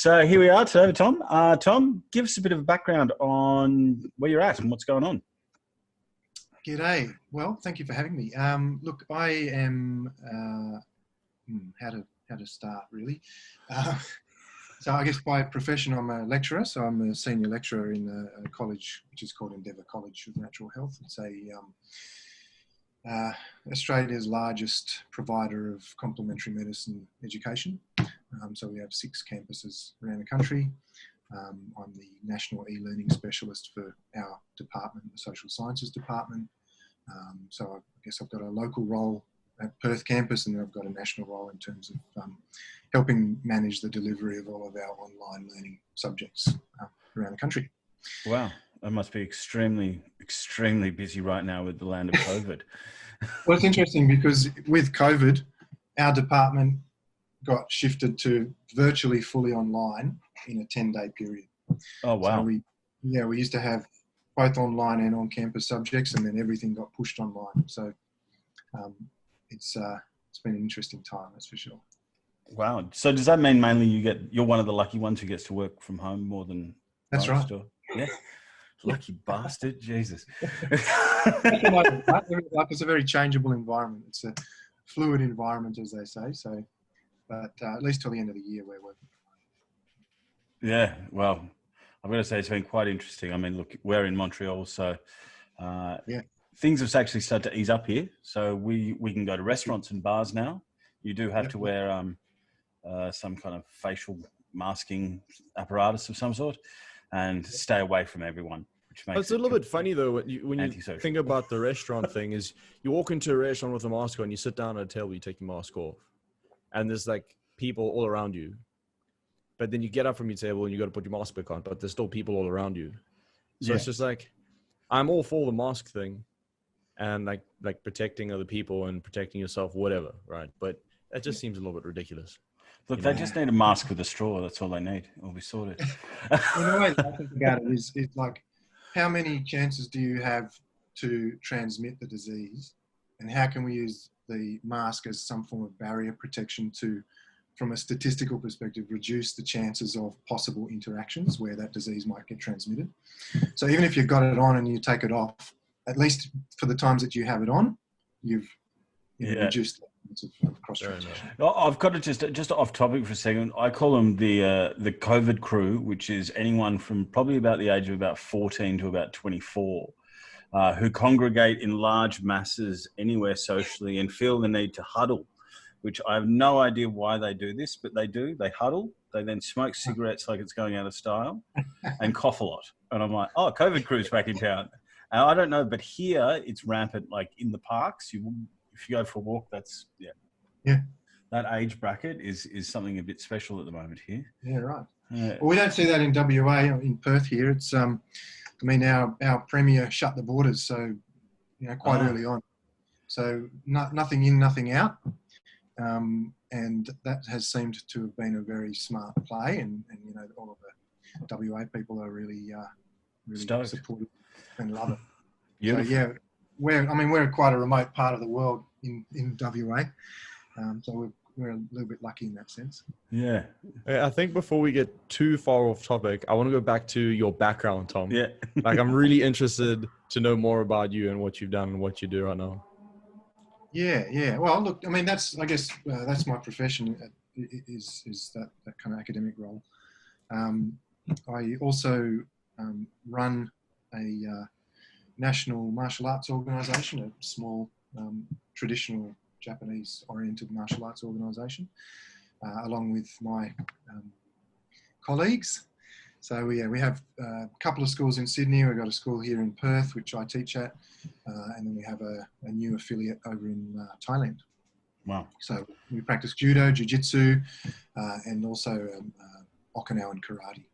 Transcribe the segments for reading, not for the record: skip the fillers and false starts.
So here we are today with Tom. Tom, give us a bit of a background on where you're at and what's going on. G'day. Well, thank you for having me. Look, I am, how to start really. So I guess by profession, I'm a lecturer. So I'm a senior lecturer in a college, which is called Endeavour College of Natural Health. It's Australia's largest provider of complementary medicine education. So we have 6 campuses around the country. I'm the National E-Learning Specialist for our department, the Social Sciences Department. So I guess I've got a local role at Perth campus, and then I've got a national role in terms of helping manage the delivery of all of our online learning subjects around the country. Wow, that must be extremely, extremely busy right now with the land of COVID. Well, it's interesting because with COVID, our department got shifted to virtually fully online in a 10-day period. Oh, wow. So we used to have both online and on-campus subjects, and then everything got pushed online. So it's been an interesting time, that's for sure. Wow. So does that mean mainly you're one of the lucky ones who gets to work from home more than That's most, right. or? Yeah. Lucky bastard. Jesus. It's a very changeable environment. It's a fluid environment, as they say. So, but at least till the end of the year, we're working. Yeah. Well, I've got to say it's been quite interesting. I mean, look, we're in Montreal, so things have actually started to ease up here. So we can go to restaurants and bars now. You do have to wear some kind of facial masking apparatus of some sort and stay away from everyone. Which makes it's a little bit funny though when you think about the restaurant thing. Is you walk into a restaurant with a mask on, you sit down at a table, you take your mask off, and there's like people all around you. But then you get up from your table and you got to put your mask back on, but there's still people all around you. So it's just like, I'm all for the mask thing and like protecting other people and protecting yourself, whatever, right? But that just seems a little bit ridiculous. Look, they just need a mask with a straw. That's all they need. It'll be sorted. In a way, I think about it is like, how many chances do you have to transmit the disease? And how can we use the mask as some form of barrier protection to, from a statistical perspective, reduce the chances of possible interactions where that disease might get transmitted? So even if you've got it on and you take it off, at least for the times that you have it on, you've reduced the chance of cross-transmission. I've got to just off topic for a second. I call them the Covert Crew, which is anyone from probably about the age of about 14 to about 24, who congregate in large masses anywhere socially and feel the need to huddle, which I have no idea why they do this, but they do. They huddle. They then smoke cigarettes like it's going out of style and cough a lot. And I'm like, oh, COVID crew's back in town. And I don't know, but here it's rampant, like in the parks. If you go for a walk, that's, that age bracket is something a bit special at the moment here. Yeah, right. Well, we don't see that in WA, in Perth here. It's, I mean, our Premier shut the borders, so, quite early on. So nothing in, nothing out. And that has seemed to have been a very smart play, and all of the WA people are really supportive and love it. Beautiful. So we're quite a remote part of the world in WA, so we're a little bit lucky in that sense. Yeah. I think before we get too far off topic, I want to go back to your background, Tom. Yeah. Like, I'm really interested to know more about you and what you've done and what you do right now. Yeah. Well, look, I mean, that's my profession, is that kind of academic role. I also run a national martial arts organisation, a small traditional Japanese-oriented martial arts organisation, along with my colleagues. So we have a couple of schools in Sydney. We've got a school here in Perth, which I teach at, and then we have a new affiliate over in Thailand. Wow. So we practice Judo, Jiu-Jitsu, and also Okinawan karate.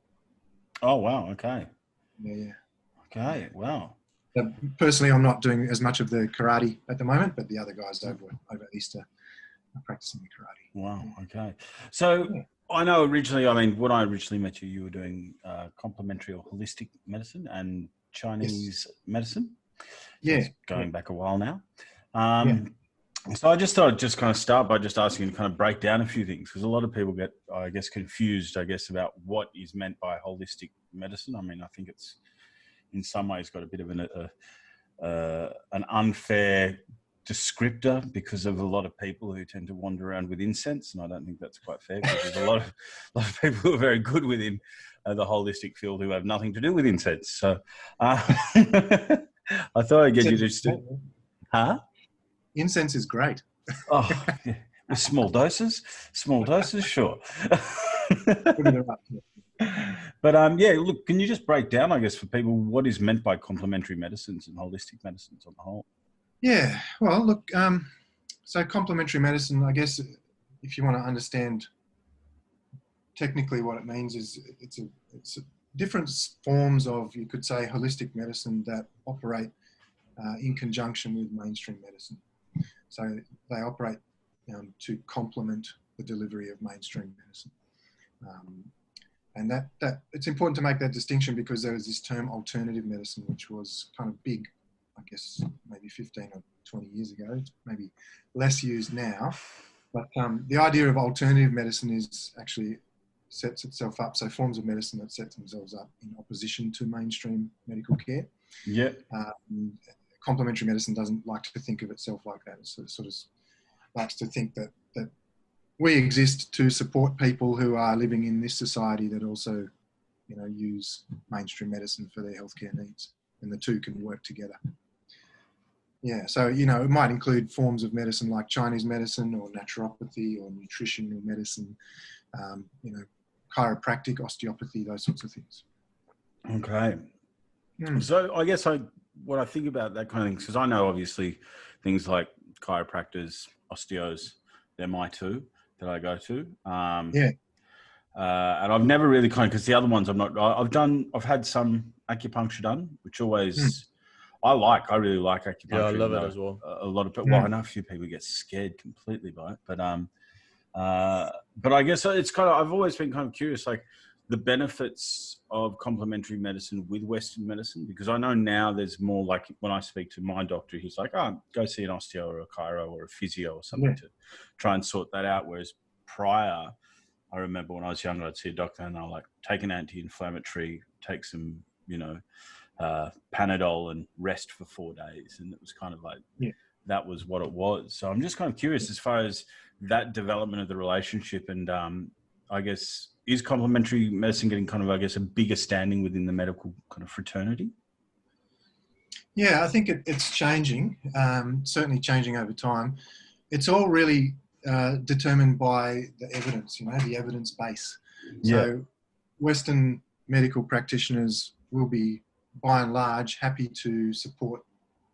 Oh, wow. Okay. Yeah. Okay. Wow. Personally, I'm not doing as much of the karate at the moment, but the other guys over Easter are practicing the karate. Wow. Okay. So I know originally, when I originally met you, you were doing complementary or holistic medicine and Chinese medicine. Yeah. That's going back a while now. So I just thought I'd just kind of start by just asking you to kind of break down a few things, because a lot of people get, I guess, confused, about what is meant by holistic medicine. I mean, I think it's in some ways got a bit of an unfair descriptor because of a lot of people who tend to wander around with incense, and I don't think that's quite fair, because there's a lot of people who are very good within the holistic field who have nothing to do with incense. So I thought I'd get you to just... Huh? Incense is great. Oh, yeah. With small doses, sure. But yeah, look, can you just break down, I guess, for people what is meant by complementary medicines and holistic medicines on the whole? Yeah, well, look, so complementary medicine, I guess, if you want to understand technically what it means, is it's different forms of, you could say, holistic medicine that operate in conjunction with mainstream medicine. So they operate to complement the delivery of mainstream medicine. And that it's important to make that distinction, because there was this term alternative medicine, which was kind of big, I guess, maybe 15 or 20 years ago. It's maybe less used now. But the idea of alternative medicine is actually sets itself up, so forms of medicine that set themselves up in opposition to mainstream medical care. Yeah. Complementary medicine doesn't like to think of itself like that. It sort of likes to think that we exist to support people who are living in this society that also, use mainstream medicine for their healthcare needs, and the two can work together. Yeah, so, it might include forms of medicine like Chinese medicine or naturopathy or nutritional medicine, chiropractic, osteopathy, those sorts of things. Okay. So I guess what I think about that kind of thing, because I know obviously things like chiropractors, osteos, they're my two that I go to. And I've never really because the other ones I've had some acupuncture done, which always I really like acupuncture. Yeah, I love it as well. A lot of people, well, I know a few people get scared completely by it, but I guess it's kind of, I've always been kind of curious, like the benefits of complementary medicine with Western medicine, because I know now there's more, like when I speak to my doctor, he's like, go see an osteo or a chiro or a physio or something to try and sort that out. Whereas prior, I remember when I was younger, I'd see a doctor and I'll like take an anti-inflammatory, take some, Panadol and rest for 4 days. And it was kind of like, that was what it was. So I'm just kind of curious as far as that development of the relationship, and I guess, is complementary medicine getting kind of, I guess, a bigger standing within the medical kind of fraternity? Yeah, I think it's changing, certainly changing over time. It's all really determined by the evidence, the evidence base. So Western medical practitioners will be, by and large, happy to support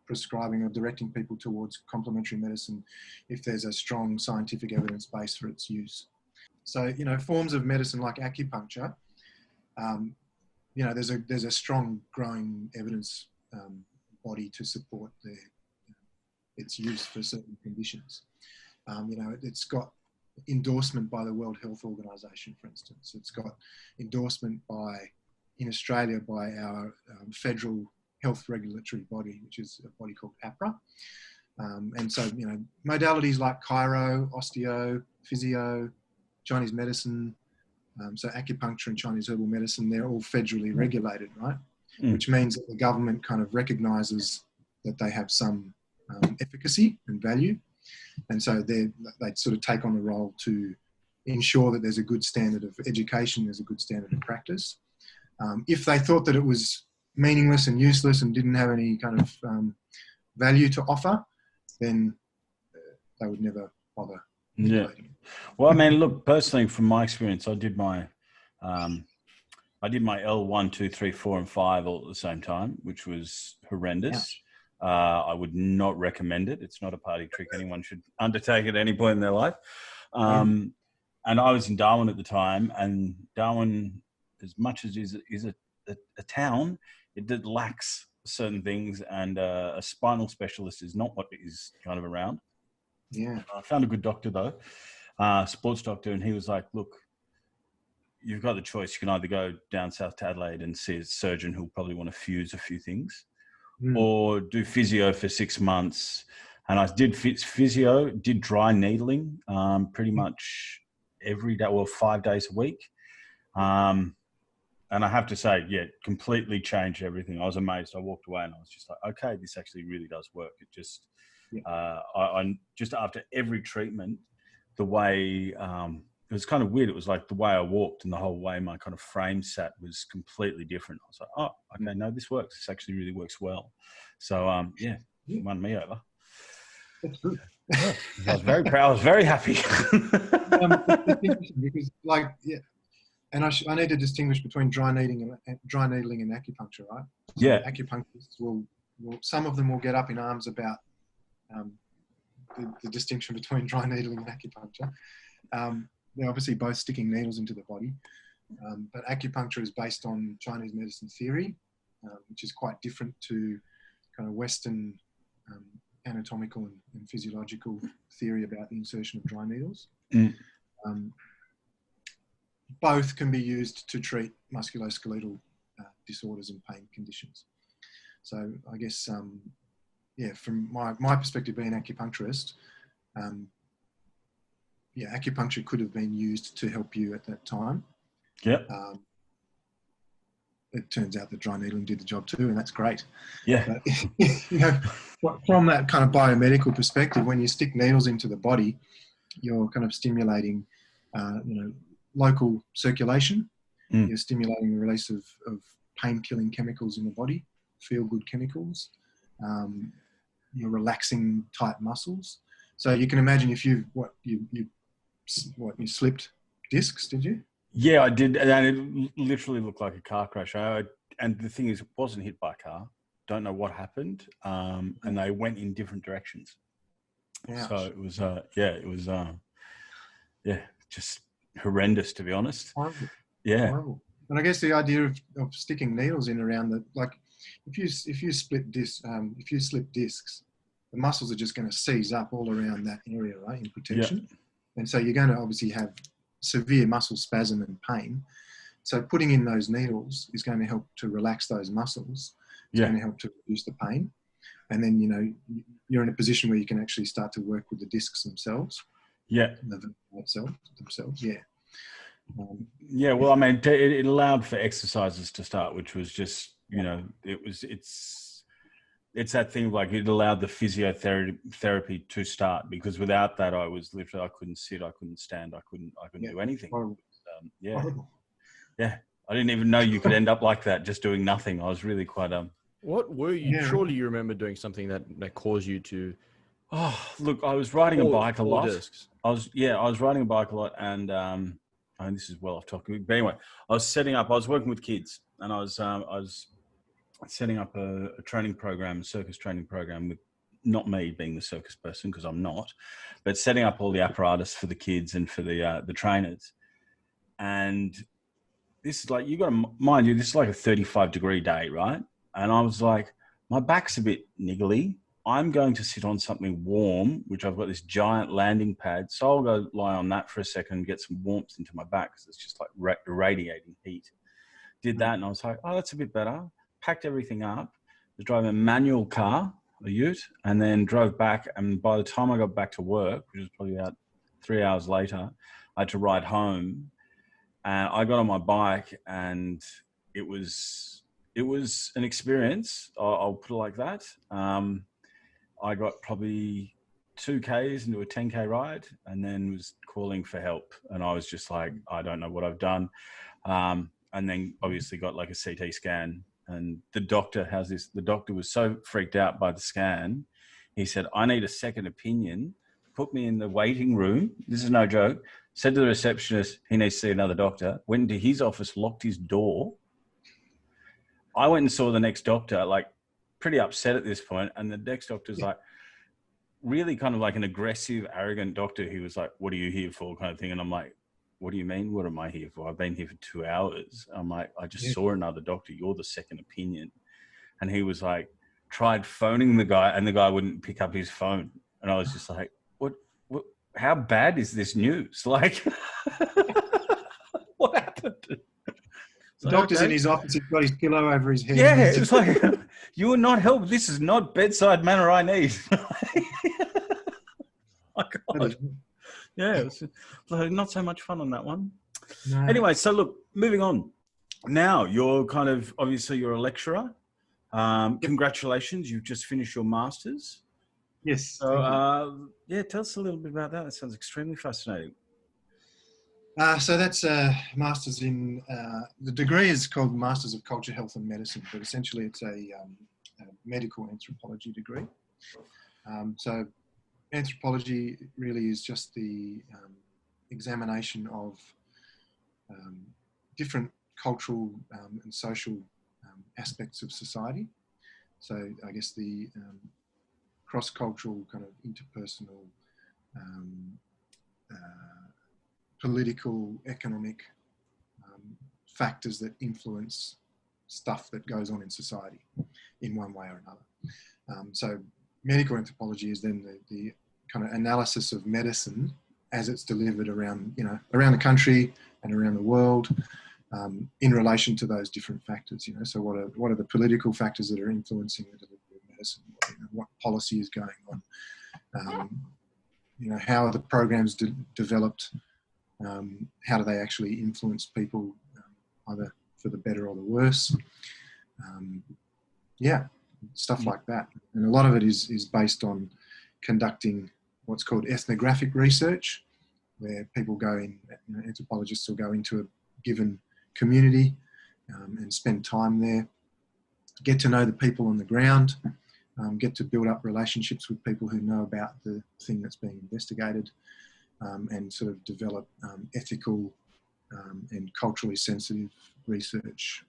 prescribing or directing people towards complementary medicine if there's a strong scientific evidence base for its use. So, forms of medicine like acupuncture, there's a strong growing evidence body to support its use for certain conditions. It's got endorsement by the World Health Organization, for instance. It's got endorsement in Australia by our federal health regulatory body, which is a body called APRA. And so, modalities like chiro, osteo, physio, Chinese medicine, so acupuncture and Chinese herbal medicine, they're all federally regulated, right? Which means that the government kind of recognises that they have some efficacy and value. And so they sort of take on the role to ensure that there's a good standard of education, there's a good standard of practice. If they thought that it was meaningless and useless and didn't have any kind of value to offer, then they would never bother. Yeah. Well, I mean, look, personally, from my experience, I did my L1, 2, 3, 4, and 5 all at the same time, which was horrendous. I would not recommend it. It's not a party trick anyone should undertake at any point in their life. And I was in Darwin at the time, and Darwin, as much as it is a town, it lacks certain things, and a spinal specialist is not what is kind of around. Yeah. I found a good doctor though, sports doctor, and he was like, look, you've got the choice. You can either go down south to Adelaide and see a surgeon who'll probably want to fuse a few things, or do physio for 6 months, And I did physio, did dry needling pretty much every day, well, 5 days a week. And I have to say, yeah, completely changed everything. I was amazed. I walked away and I was just like, okay, this actually really does work. It just, I just after every treatment, the way, it was kind of weird. It was like the way I walked and the whole way my kind of frame sat was completely different. I was like, oh, okay, no, this works. This actually really works well. So, yeah, it won me over. That's good. I was very proud. I was very happy. Because, like, yeah, and I need to distinguish between dry needling and acupuncture, right? So yeah. Acupuncturists will, some of them will get up in arms about the distinction between dry needling and acupuncture. They're obviously both sticking needles into the body, but acupuncture is based on Chinese medicine theory, which is quite different to kind of Western anatomical and physiological theory about the insertion of dry needles. Both can be used to treat musculoskeletal disorders and pain conditions. So I guess, yeah, from my perspective, being an acupuncturist, yeah, acupuncture could have been used to help you at that time. Yeah. It turns out that dry needling did the job too, and that's great. Yeah. But, you know, from that kind of biomedical perspective, when you stick needles into the body, you're kind of stimulating, you know, local circulation. You're stimulating the release of pain-killing chemicals in the body, feel-good chemicals. You're relaxing tight muscles. So you can imagine if you slipped discs, did you? Yeah, I did, and it literally looked like a car crash. And the thing is, it wasn't hit by a car. Don't know what happened, and they went in different directions. Ouch. So it was, just horrendous, to be honest. Horrible. Yeah. Horrible. And I guess the idea of sticking needles in around the, like, if you slip discs, the muscles are just going to seize up all around that area, right, in protection. Yeah. And so you're going to obviously have severe muscle spasm and pain. So putting in those needles is going to help to relax those muscles. It's going to help to reduce the pain. And then, you know, you're in a position where you can actually start to work with the discs themselves. Yeah. Themselves. Yeah. Yeah. Well, I mean, it allowed for exercises to start, which was just, you know, it's that thing, like, it allowed the physiotherapy to start, because without that, I was literally, I couldn't sit, I couldn't stand, I couldn't do anything. Yeah. I didn't even know you could end up like that, just doing nothing. I was really quite, What were you, surely you remember doing something that caused you to... Oh, look, I was riding a bike a lot. I was riding a bike a lot, and this is well off topic, but anyway, I was working with kids, and I was setting up a training program, a circus training program, with not me being the circus person, because I'm not, but setting up all the apparatus for the kids and for the trainers. And this is like, you got to mind you, this is like a 35-degree day, right? And I was like, my back's a bit niggly. I'm going to sit on something warm, which I've got this giant landing pad. So I'll go lie on that for a second and get some warmth into my back, because it's just like radiating heat. Did that, and I was like, oh, that's a bit better. Packed everything up, was driving a manual car, a ute, and then drove back. And by the time I got back to work, which was probably about 3 hours later, I had to ride home. And I got on my bike, and it was an experience. I'll put it like that. I got probably 2Ks into a 10K ride, and then was calling for help. And I was just like, I don't know what I've done. And then obviously got like a CT scan. And the doctor was so freaked out by the scan. He said, I need a second opinion. Put me in the waiting room. This is no joke. Said to the receptionist, he needs to see another doctor. Went into his office, locked his door. I went and saw the next doctor, like pretty upset at this point. And the next doctor's like really kind of like an aggressive, arrogant doctor. He was like, what are you here for, kind of thing. And I'm like, what do you mean? What am I here for? I've been here for 2 hours. I'm like, I just saw another doctor. You're the second opinion. And he was like, tried phoning the guy, and the guy wouldn't pick up his phone. And I was just like, what how bad is this news? Like, what happened? The doctor's in his office. He's got his pillow over his head. Yeah, it's like, you will not help. This is not bedside manner I need. my God. Yeah, it was not so much fun on that one. No. Anyway, so look, moving on. Now, you're kind of, obviously you're a lecturer. Congratulations, you've just finished your master's. Yes. So, tell us a little bit about that. That sounds extremely fascinating. So that's a master's in, the degree is called Masters of Culture, Health and Medicine, but essentially it's a medical anthropology degree. So anthropology really is just the examination of different cultural and social aspects of society. So I guess the cross-cultural kind of interpersonal, political, economic factors that influence stuff that goes on in society in one way or another. So medical anthropology is then the kind of analysis of medicine as it's delivered around, around the country and around the world, in relation to those different factors. So what are the political factors that are influencing the delivery of medicine? What policy is going on? How are the programs developed? How do they actually influence people, either for the better or the worse? Stuff like that. And a lot of it is based on conducting what's called ethnographic research, where people go in, anthropologists will go into a given community and spend time there, get to know the people on the ground, get to build up relationships with people who know about the thing that's being investigated, and sort of develop ethical and culturally sensitive research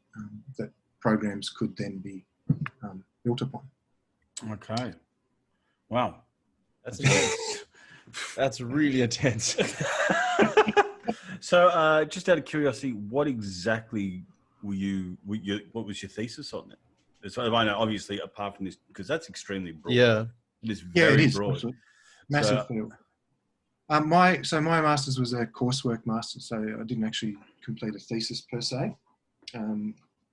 that programs could then be built upon. Okay. Wow. That's intense. That's really intense. So, just out of curiosity, what exactly what was your thesis on it? So I know, obviously, apart from this, because that's extremely broad. Yeah. It is very broad. Absolutely. Massive field. My master's was a coursework master's, so I didn't actually complete a thesis per se.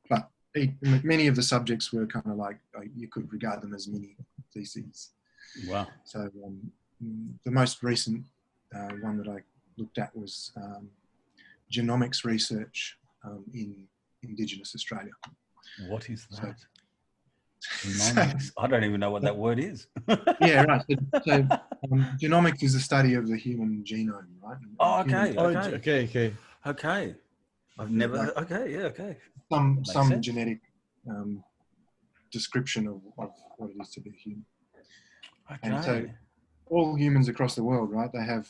But many of the subjects were kind of like, you could regard them as mini theses. Wow. So the most recent one that I looked at was Genomics Research in Indigenous Australia. What is that? Genomics. I don't even know what that word is. Yeah, right. So genomics is the study of the human genome, right? Okay. I've never. Okay. Some genetic description of what it is to be a human. Okay. And so all humans across the world, right? They have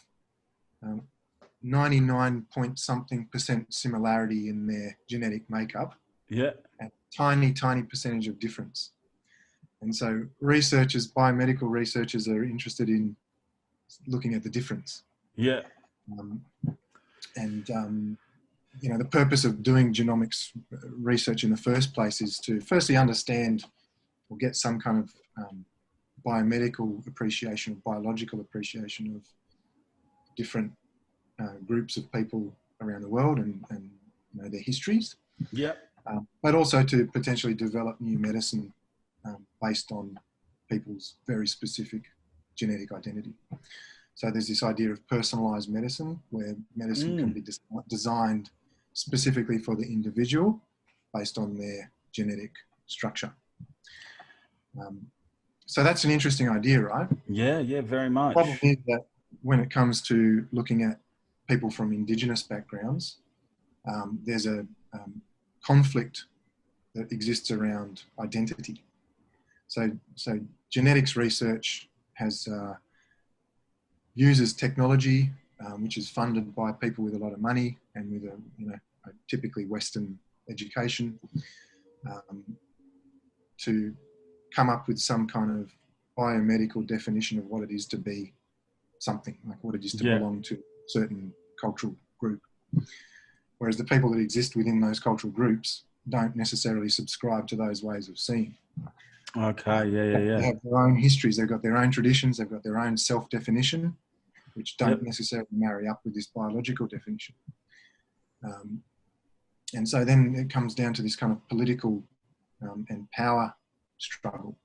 99% similarity in their genetic makeup. Yeah. And tiny percentage of difference. And so biomedical researchers are interested in looking at the difference. Yeah. The purpose of doing genomics research in the first place is to firstly understand or get some kind of biomedical appreciation, biological appreciation of different groups of people around the world and their histories. Yeah. But also to potentially develop new medicine based on people's very specific genetic identity. So there's this idea of personalized medicine, where medicine can be designed specifically for the individual based on their genetic structure. So that's an interesting idea, right? Yeah, very much. The problem is that when it comes to looking at people from Indigenous backgrounds, there's a conflict that exists around identity. So genetics research uses technology, which is funded by people with a lot of money and with a typically Western education, to come up with some kind of biomedical definition of what it is to be something, like what it is to belong to a certain cultural group. Whereas the people that exist within those cultural groups don't necessarily subscribe to those ways of seeing. Okay, They have their own histories, they've got their own traditions, they've got their own self-definition, which don't necessarily marry up with this biological definition. And so then it comes down to this kind of political and power struggle.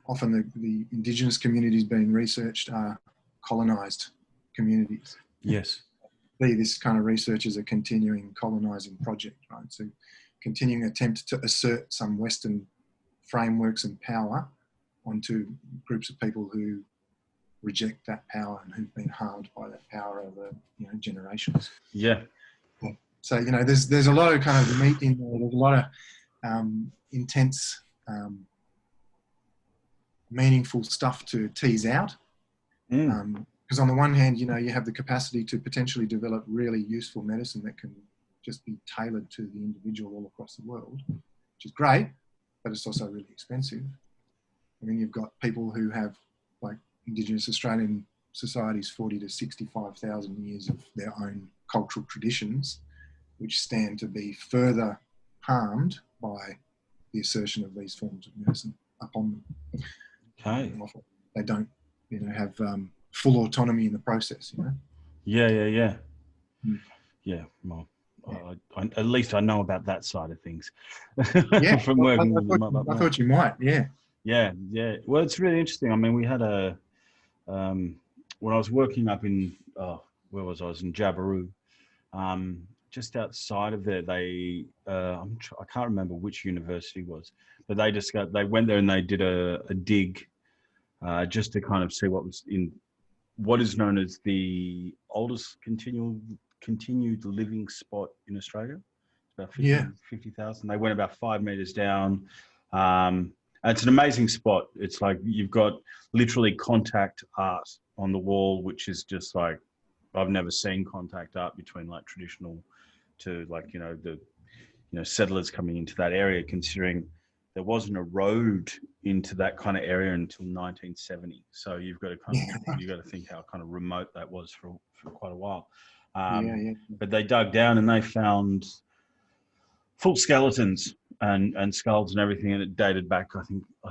Often the Indigenous communities being researched are colonized communities. Yes. This kind of research is a continuing colonizing project, right? So continuing attempt to assert some Western frameworks and power onto groups of people who reject that power and who've been harmed by that power over, generations. Yeah. So, there's a lot of kind of meat in there. There's a lot of intense, meaningful stuff to tease out. Because on the one hand, you have the capacity to potentially develop really useful medicine that can just be tailored to the individual all across the world, which is great, but it's also really expensive. I mean, you've got people who have, like Indigenous Australian societies, 40 to 65,000 years of their own cultural traditions, which stand to be further harmed by the assertion of these forms of medicine upon them. Okay. They don't, have full autonomy in the process, Yeah. Well, at least I know about that side of things. Yeah, from working. I thought you might. Yeah. Yeah. Well, it's really interesting. I mean, we had when I was working up in where was I? I was in Jabiru. Just outside of there, I can't remember which university it was, but they went there and they did a dig just to kind of see what was in what is known as the oldest continued living spot in Australia. It's about 50,000. They went about 5 meters down. And it's an amazing spot. It's like you've got literally contact art on the wall, which is just like, I've never seen contact art between like traditional to like, settlers coming into that area, considering there wasn't a road into that kind of area until 1970. So you've got to think how kind of remote that was for quite a while. But they dug down and they found full skeletons and skulls and everything, and it dated back. I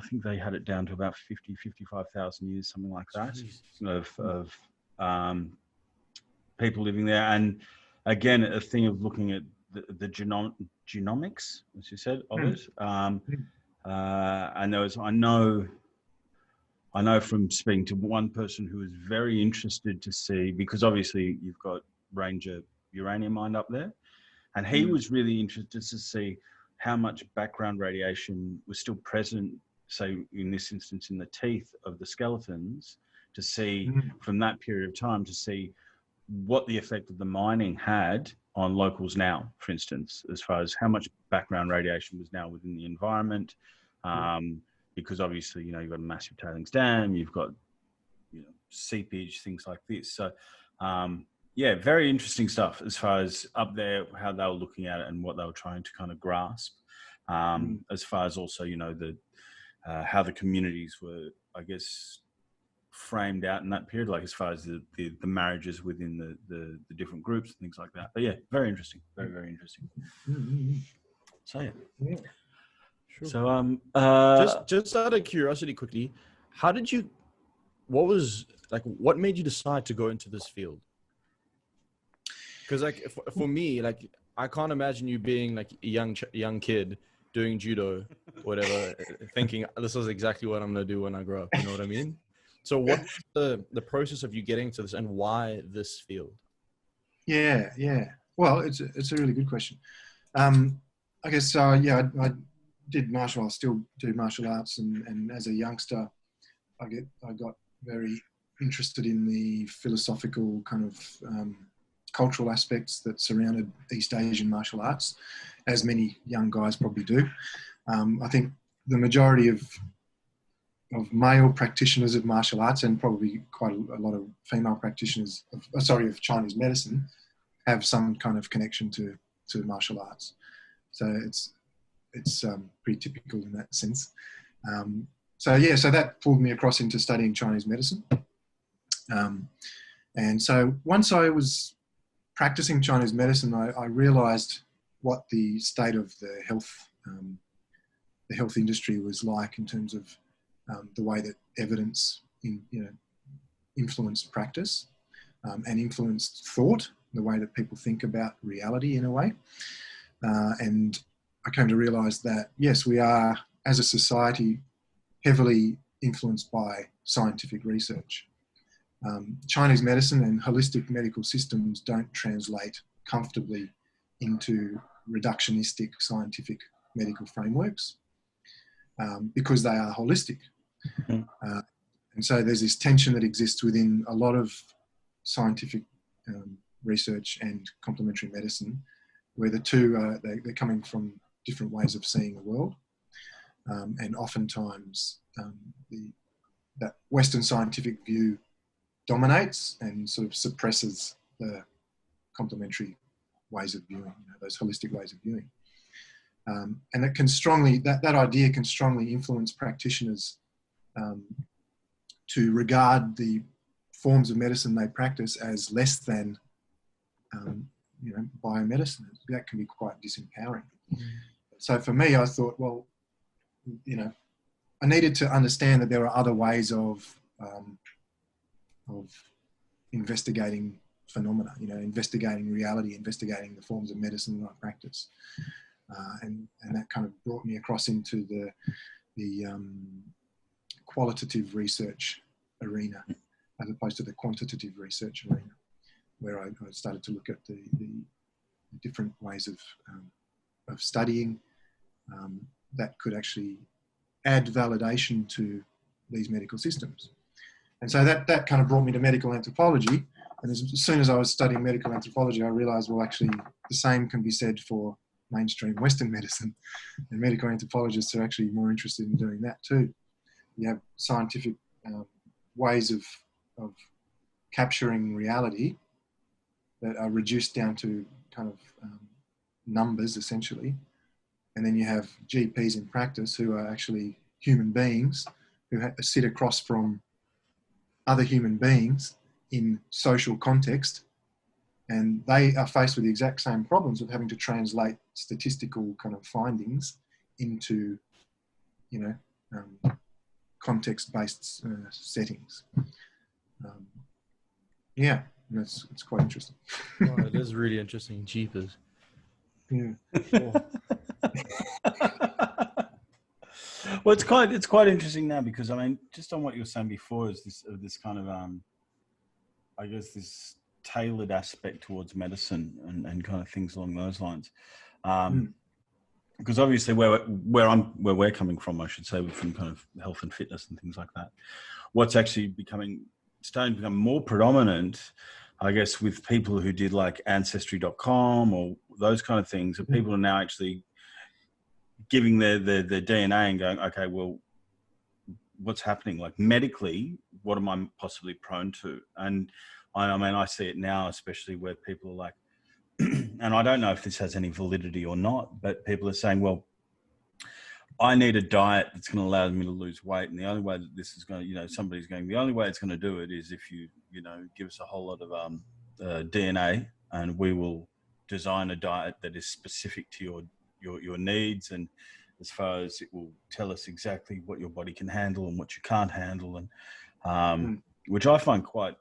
think they had it down to about 55,000 years, something like that, of people living there. And again, a thing of looking at the genomics, as you said, of it. And there was, I know from speaking to one person who was very interested to see, because obviously you've got Ranger uranium mine up there, and he was really interested to see how much background radiation was still present, say in this instance in the teeth of the skeletons, to see from that period of time, to see what the effect of the mining had on locals now, for instance, as far as how much background radiation was now within the environment. Because obviously, you've got a massive tailings dam, you've got, seepage, things like this. So, very interesting stuff as far as up there, how they were looking at it and what they were trying to kind of grasp. As far as also, how the communities were, I guess, framed out in that period, like as far as the marriages within the different groups and things like that. But yeah, very interesting, very, very interesting. So yeah. Sure. So just out of curiosity, quickly, what made you decide to go into this field? Because like for me, like I can't imagine you being like a young kid doing judo, whatever, thinking this is exactly what I'm gonna do when I grow up. You know what I mean? So what's the process of you getting to this, and why this field? Yeah. Well, it's a really good question. I guess I did martial arts, still do martial arts, and as a youngster, I got very interested in the philosophical kind of cultural aspects that surrounded East Asian martial arts, as many young guys probably do. I think the majority of male practitioners of martial arts, and probably quite a lot of female practitioners of Chinese medicine, have some kind of connection to martial arts. So it's pretty typical in that sense. So that pulled me across into studying Chinese medicine. And so once I was practicing Chinese medicine, I realized what the state of the health industry was like in terms of the way that evidence influenced practice and influenced thought, the way that people think about reality in a way. And I came to realize that, yes, we are, as a society, heavily influenced by scientific research. Chinese medicine and holistic medical systems don't translate comfortably into reductionistic scientific medical frameworks because they are holistic. And so there's this tension that exists within a lot of scientific research and complementary medicine, where the two they're coming from different ways of seeing the world, and oftentimes that Western scientific view dominates and sort of suppresses the complementary ways of viewing, those holistic ways of viewing, and it can strongly that idea can strongly influence practitioners to regard the forms of medicine they practice as less than, biomedicine. That can be quite disempowering. So for me, I thought, well, I needed to understand that there are other ways of investigating phenomena, investigating reality, investigating the forms of medicine that I practice, and that kind of brought me across into the qualitative research arena as opposed to the quantitative research arena, where I started to look at the different ways of studying that could actually add validation to these medical systems. And so that kind of brought me to medical anthropology. And as soon as I was studying medical anthropology, I realized, well, actually the same can be said for mainstream Western medicine, and medical anthropologists are actually more interested in doing that too. You have scientific ways of capturing reality that are reduced down to kind of numbers, essentially. And then you have GPs in practice who are actually human beings who sit across from other human beings in social context, and they are faced with the exact same problems of having to translate statistical kind of findings into, context-based settings. It's quite interesting. Wow, it is really interesting. Jeepers. Yeah. Well, it's quite interesting now because just on what you were saying before is this kind of I guess this tailored aspect towards medicine and kind of things along those lines. Because obviously where we're coming from, I should say, from kind of health and fitness and things like that, what's actually starting to become more predominant, I guess, with people who did like Ancestry.com or those kind of things, and people are now actually giving their DNA and going, okay, well, what's happening? Like medically, what am I possibly prone to? And I see it now, especially where people are like, and I don't know if this has any validity or not, but people are saying, well, I need a diet that's going to allow me to lose weight. And the only way that this is going to, somebody's going, the only way it's going to do it is if you, give us a whole lot of DNA, and we will design a diet that is specific to your needs. And as far as it will tell us exactly what your body can handle and what you can't handle. And, which I find quite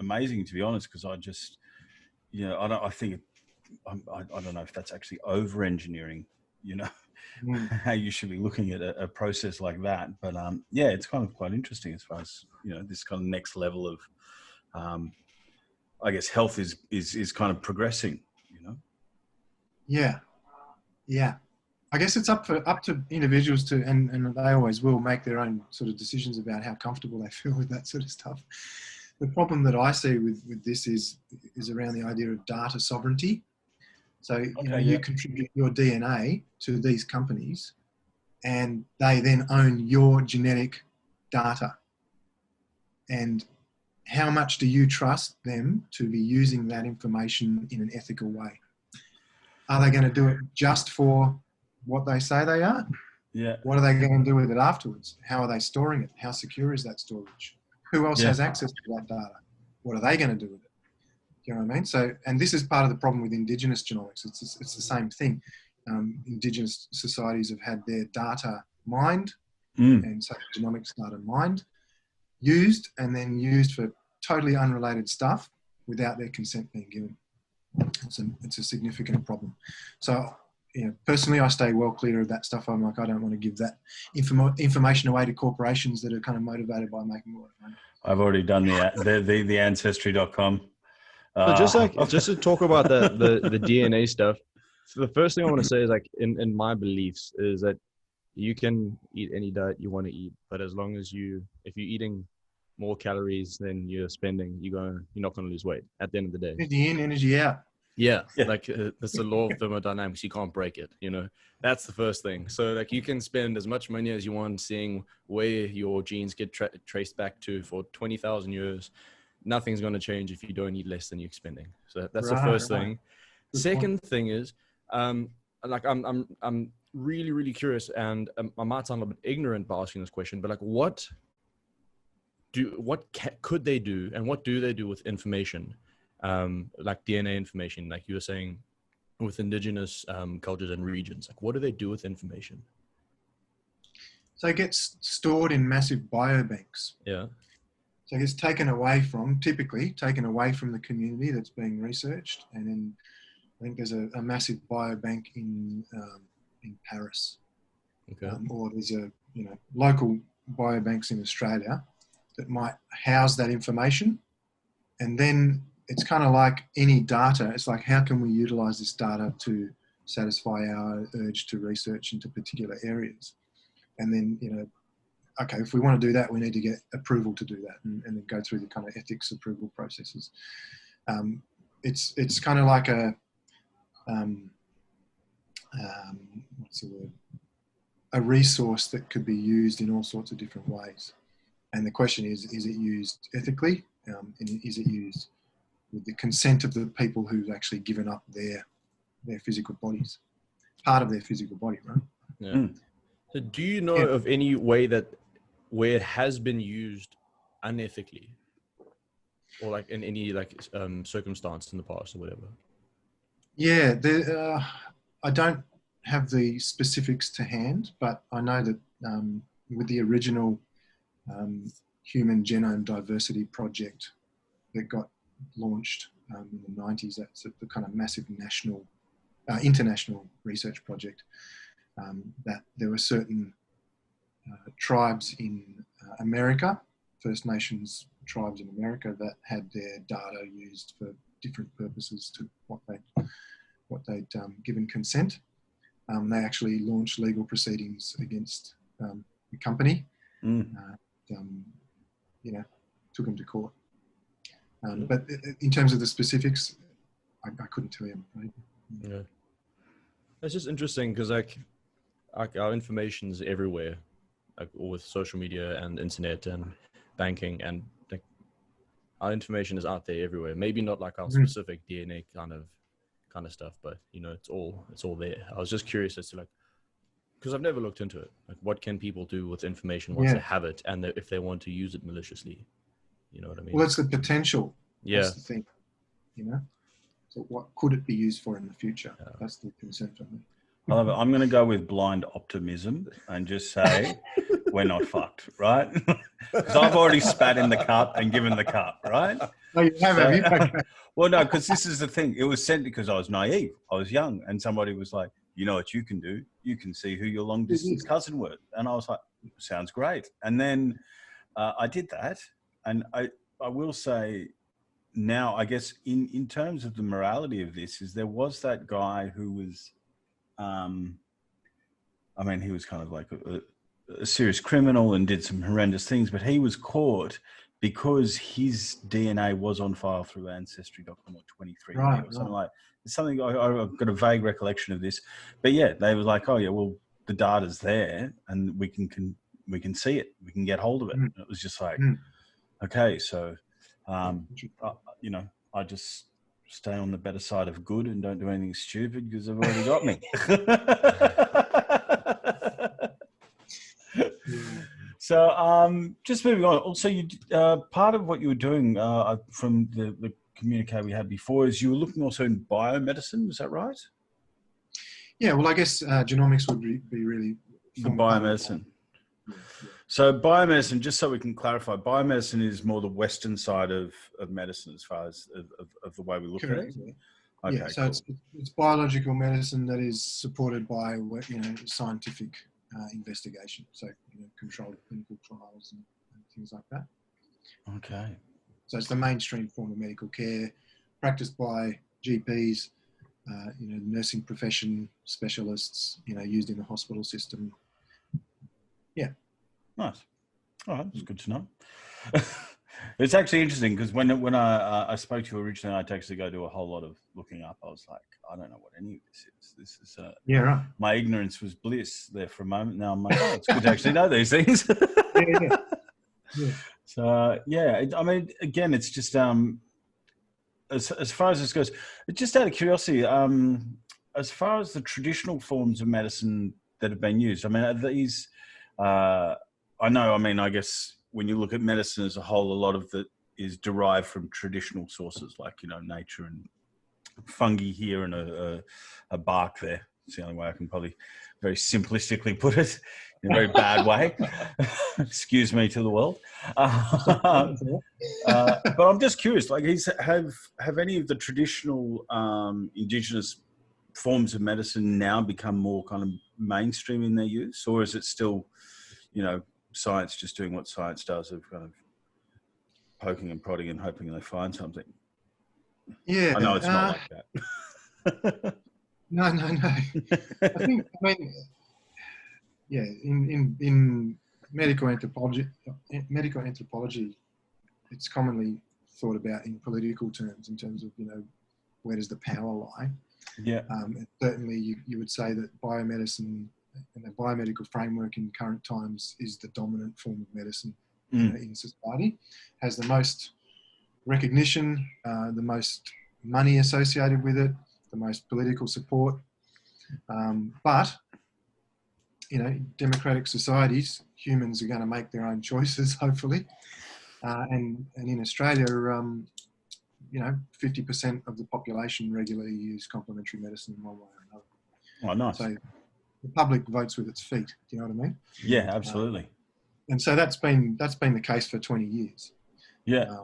amazing, to be honest, because I just, I don't know if that's actually over-engineering, how you should be looking at a process like that. But it's kind of quite interesting as far as, this kind of next level of, I guess, health is kind of progressing, Yeah. I guess it's up to individuals to, and they always will make their own sort of decisions about how comfortable they feel with that sort of stuff. The problem that I see with this is around the idea of data sovereignty. So, you contribute your DNA to these companies and they then own your genetic data. And how much do you trust them to be using that information in an ethical way? Are they going to do it just for what they say they are? Yeah. What are they going to do with it afterwards? How are they storing it? How secure is that storage? Who else has access to that data? What are they going to do with it? You know what I mean? So, and this is part of the problem with indigenous genomics. It's the same thing. Indigenous societies have had their data mined, and so genomics data mined, used, and then used for totally unrelated stuff without their consent being given. It's a significant problem. So, personally, I stay well clear of that stuff. I'm like, I don't want to give that information away to corporations that are kind of motivated by making more money. I've already done the ancestry.com. So just to talk about the DNA stuff. So the first thing I want to say is, like, in my beliefs is that you can eat any diet you want to eat, but as long as if you're eating more calories than you're spending, you're not going to lose weight at the end of the day. Energy in, energy out. Yeah. Like that's the law of thermodynamics. You can't break it. That's the first thing. So like you can spend as much money as you want seeing where your genes get traced back to for 20,000 years. Nothing's going to change if you don't eat less than you're spending. So that's the first thing. Second thing is, like I'm really, really curious, and I might sound a little bit ignorant by asking this question, but like what could they do, and what do they do with information, like DNA information, like you were saying, with indigenous cultures and regions? Like what do they do with information? So it gets stored in massive biobanks. Yeah. So it gets typically taken away from the community that's being researched, and then I think there's a massive biobank in Paris. Okay. Or there's local biobanks in Australia that might house that information. And then it's kind of like any data. It's like, how can we utilize this data to satisfy our urge to research into particular areas? And then, okay, if we want to do that, we need to get approval to do that, and then go through the kind of ethics approval processes. It's kind of like a resource that could be used in all sorts of different ways. And the question is it used ethically? And is it used with the consent of the people who've actually given up their physical bodies, part of their physical body, right? Yeah. Mm. So do you know of any way where it has been used unethically, or like in any circumstance in the past or whatever? Yeah, I don't have the specifics to hand, but I know that with the original Human Genome Diversity Project that got launched in the 90s, that's the kind of massive international research project, that there were certain tribes in America, First Nations tribes in America, that had their data used for different purposes to what they'd given consent. They actually launched legal proceedings against the company. Took them to court. But in terms of the specifics, I couldn't tell you, I'm afraid. Yeah. It's just interesting because like our information's everywhere, like with social media and internet and banking, and like our information is out there everywhere. Maybe not like our specific DNA kind of stuff, but it's all there. I was just curious as to like, because I've never looked into it. Like, what can people do with information once they have it, and if they want to use it maliciously? You know what I mean? Well, it's the potential. Yeah. That's the thing. So what could it be used for in the future? That's the concern for me. I love it. I'm going to go with blind optimism and just say we're not fucked, right? Because I've already spat in the cup and given the cup, right? Oh, you have you? Okay. Well, no, because this is the thing. It was sent because I was naive. I was young, and somebody was like, you know what you can do? You can see who your long-distance cousin was. And I was like, sounds great. And then I did that. And I will say now, I guess, in terms of the morality of this, is there was that guy who was, he was kind of like a serious criminal and did some horrendous things, but he was caught because his DNA was on file through Ancestry.com or 23andMe or something like. It's something I've got a vague recollection of this, but yeah, they were like, oh yeah, well the data's there and we can see it, we can get hold of it. And it was just like, okay, so I just stay on the better side of good and don't do anything stupid because they've already got me. So just moving on. Also, you part of what you were doing from the communique we had before is you were looking also in biomedicine. Is that right? Yeah. Well, I guess genomics would be really the biomedicine. So biomedicine, just so we can clarify, biomedicine is more the Western side of medicine as far as of the way we look at it. Okay, yeah, so cool. It's biological medicine that is supported by scientific investigation, so controlled clinical trials and things like that. Okay. So it's the mainstream form of medical care, practiced by GPs, nursing profession specialists, used in the hospital system. Yeah. Nice. All right, that's good to know. It's actually interesting because when I spoke to you originally, I had to actually go do a whole lot of looking up. I was like, I don't know what any of this is. This is yeah, right. My ignorance was bliss there for a moment. Now I'm like, oh, it's good to actually know these things. Yeah. So I mean, again, it's just as far as this goes, just out of curiosity, as far as the traditional forms of medicine that have been used, I mean, are these, I guess when you look at medicine as a whole, a lot of it is derived from traditional sources like, nature and fungi here and a bark there. It's the only way I can probably very simplistically put it in a very bad way. Excuse me to the world. But I'm just curious, like, have any of the traditional indigenous forms of medicine now become more kind of mainstream in their use, or is it still, science just doing what science does of kind of poking and prodding and hoping they find something? Yeah. I know it's not like that. No. In medical anthropology, it's commonly thought about in political terms, in terms of, where does the power lie? Yeah. Certainly you would say that biomedicine and the biomedical framework in current times is the dominant form of medicine in society, has the most recognition, the most money associated with it, the most political support. But democratic societies, humans are going to make their own choices, hopefully. And in Australia, 50% of the population regularly use complementary medicine in one way or another. Oh, nice. So the public votes with its feet. Do you know what I mean? Yeah, absolutely. And so that's been the case for 20 years. Yeah.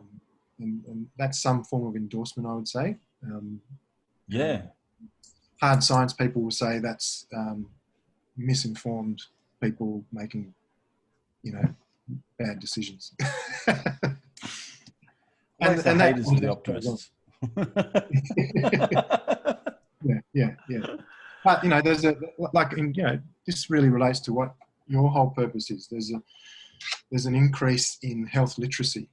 And that's some form of endorsement, I would say. Hard science people will say that's misinformed people making, bad decisions. and the haters are the optimists. Yeah. But there's this really relates to what your whole purpose is. There's an increase in health literacy.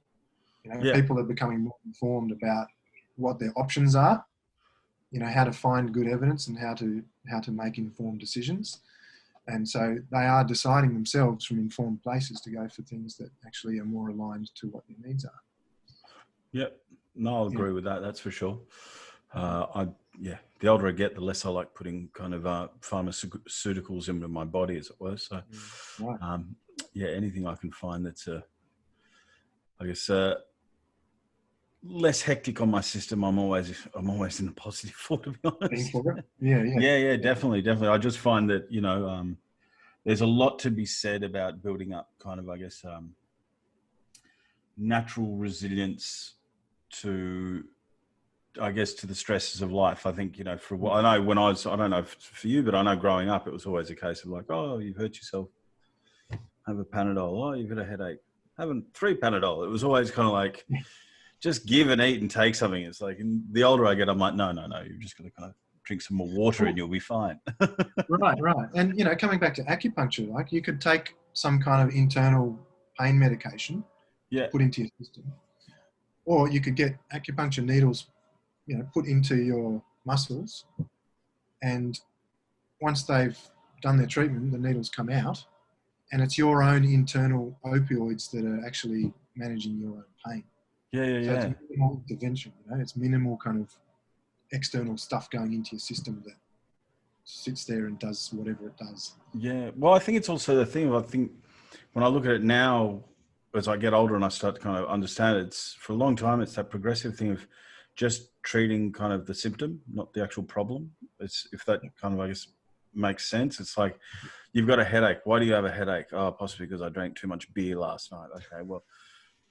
People are becoming more informed about what their options are. How to find good evidence and how to make informed decisions. And so they are deciding themselves from informed places to go for things that actually are more aligned to what their needs are. Yep. No, I'll agree with that. That's for sure. The older I get, the less I like putting kind of pharmaceuticals into my body, as it were. So, anything I can find that's, less hectic on my system, I'm always in the positive for, to be honest. Yeah, definitely. I just find that, there's a lot to be said about building up kind of, natural resilience to the stresses of life. I think, for what I know, I don't know for you, but I know growing up, it was always a case of like, oh, you've hurt yourself, have a Panadol. Oh, you've got a headache, have 3 Panadol. It was always kind of like, just give and eat and take something. It's like, and the older I get, I'm like, no, you're just going to kind of drink some more water and you'll be fine. Right. And, coming back to acupuncture, like you could take some kind of internal pain medication, put into your system, or you could get acupuncture needles, put into your muscles. And once they've done their treatment, the needles come out and it's your own internal opioids that are actually managing your own pain. Yeah. It's minimal intervention, it's minimal kind of external stuff going into your system that sits there and does whatever it does. Yeah. Well, I think it's also the thing. I think when I look at it now, as I get older and I start to kind of understand it, for a long time, it's that progressive thing of just treating kind of the symptom, not the actual problem. It's, if that kind of, makes sense. It's like, you've got a headache. Why do you have a headache? Oh, possibly because I drank too much beer last night. Okay, well,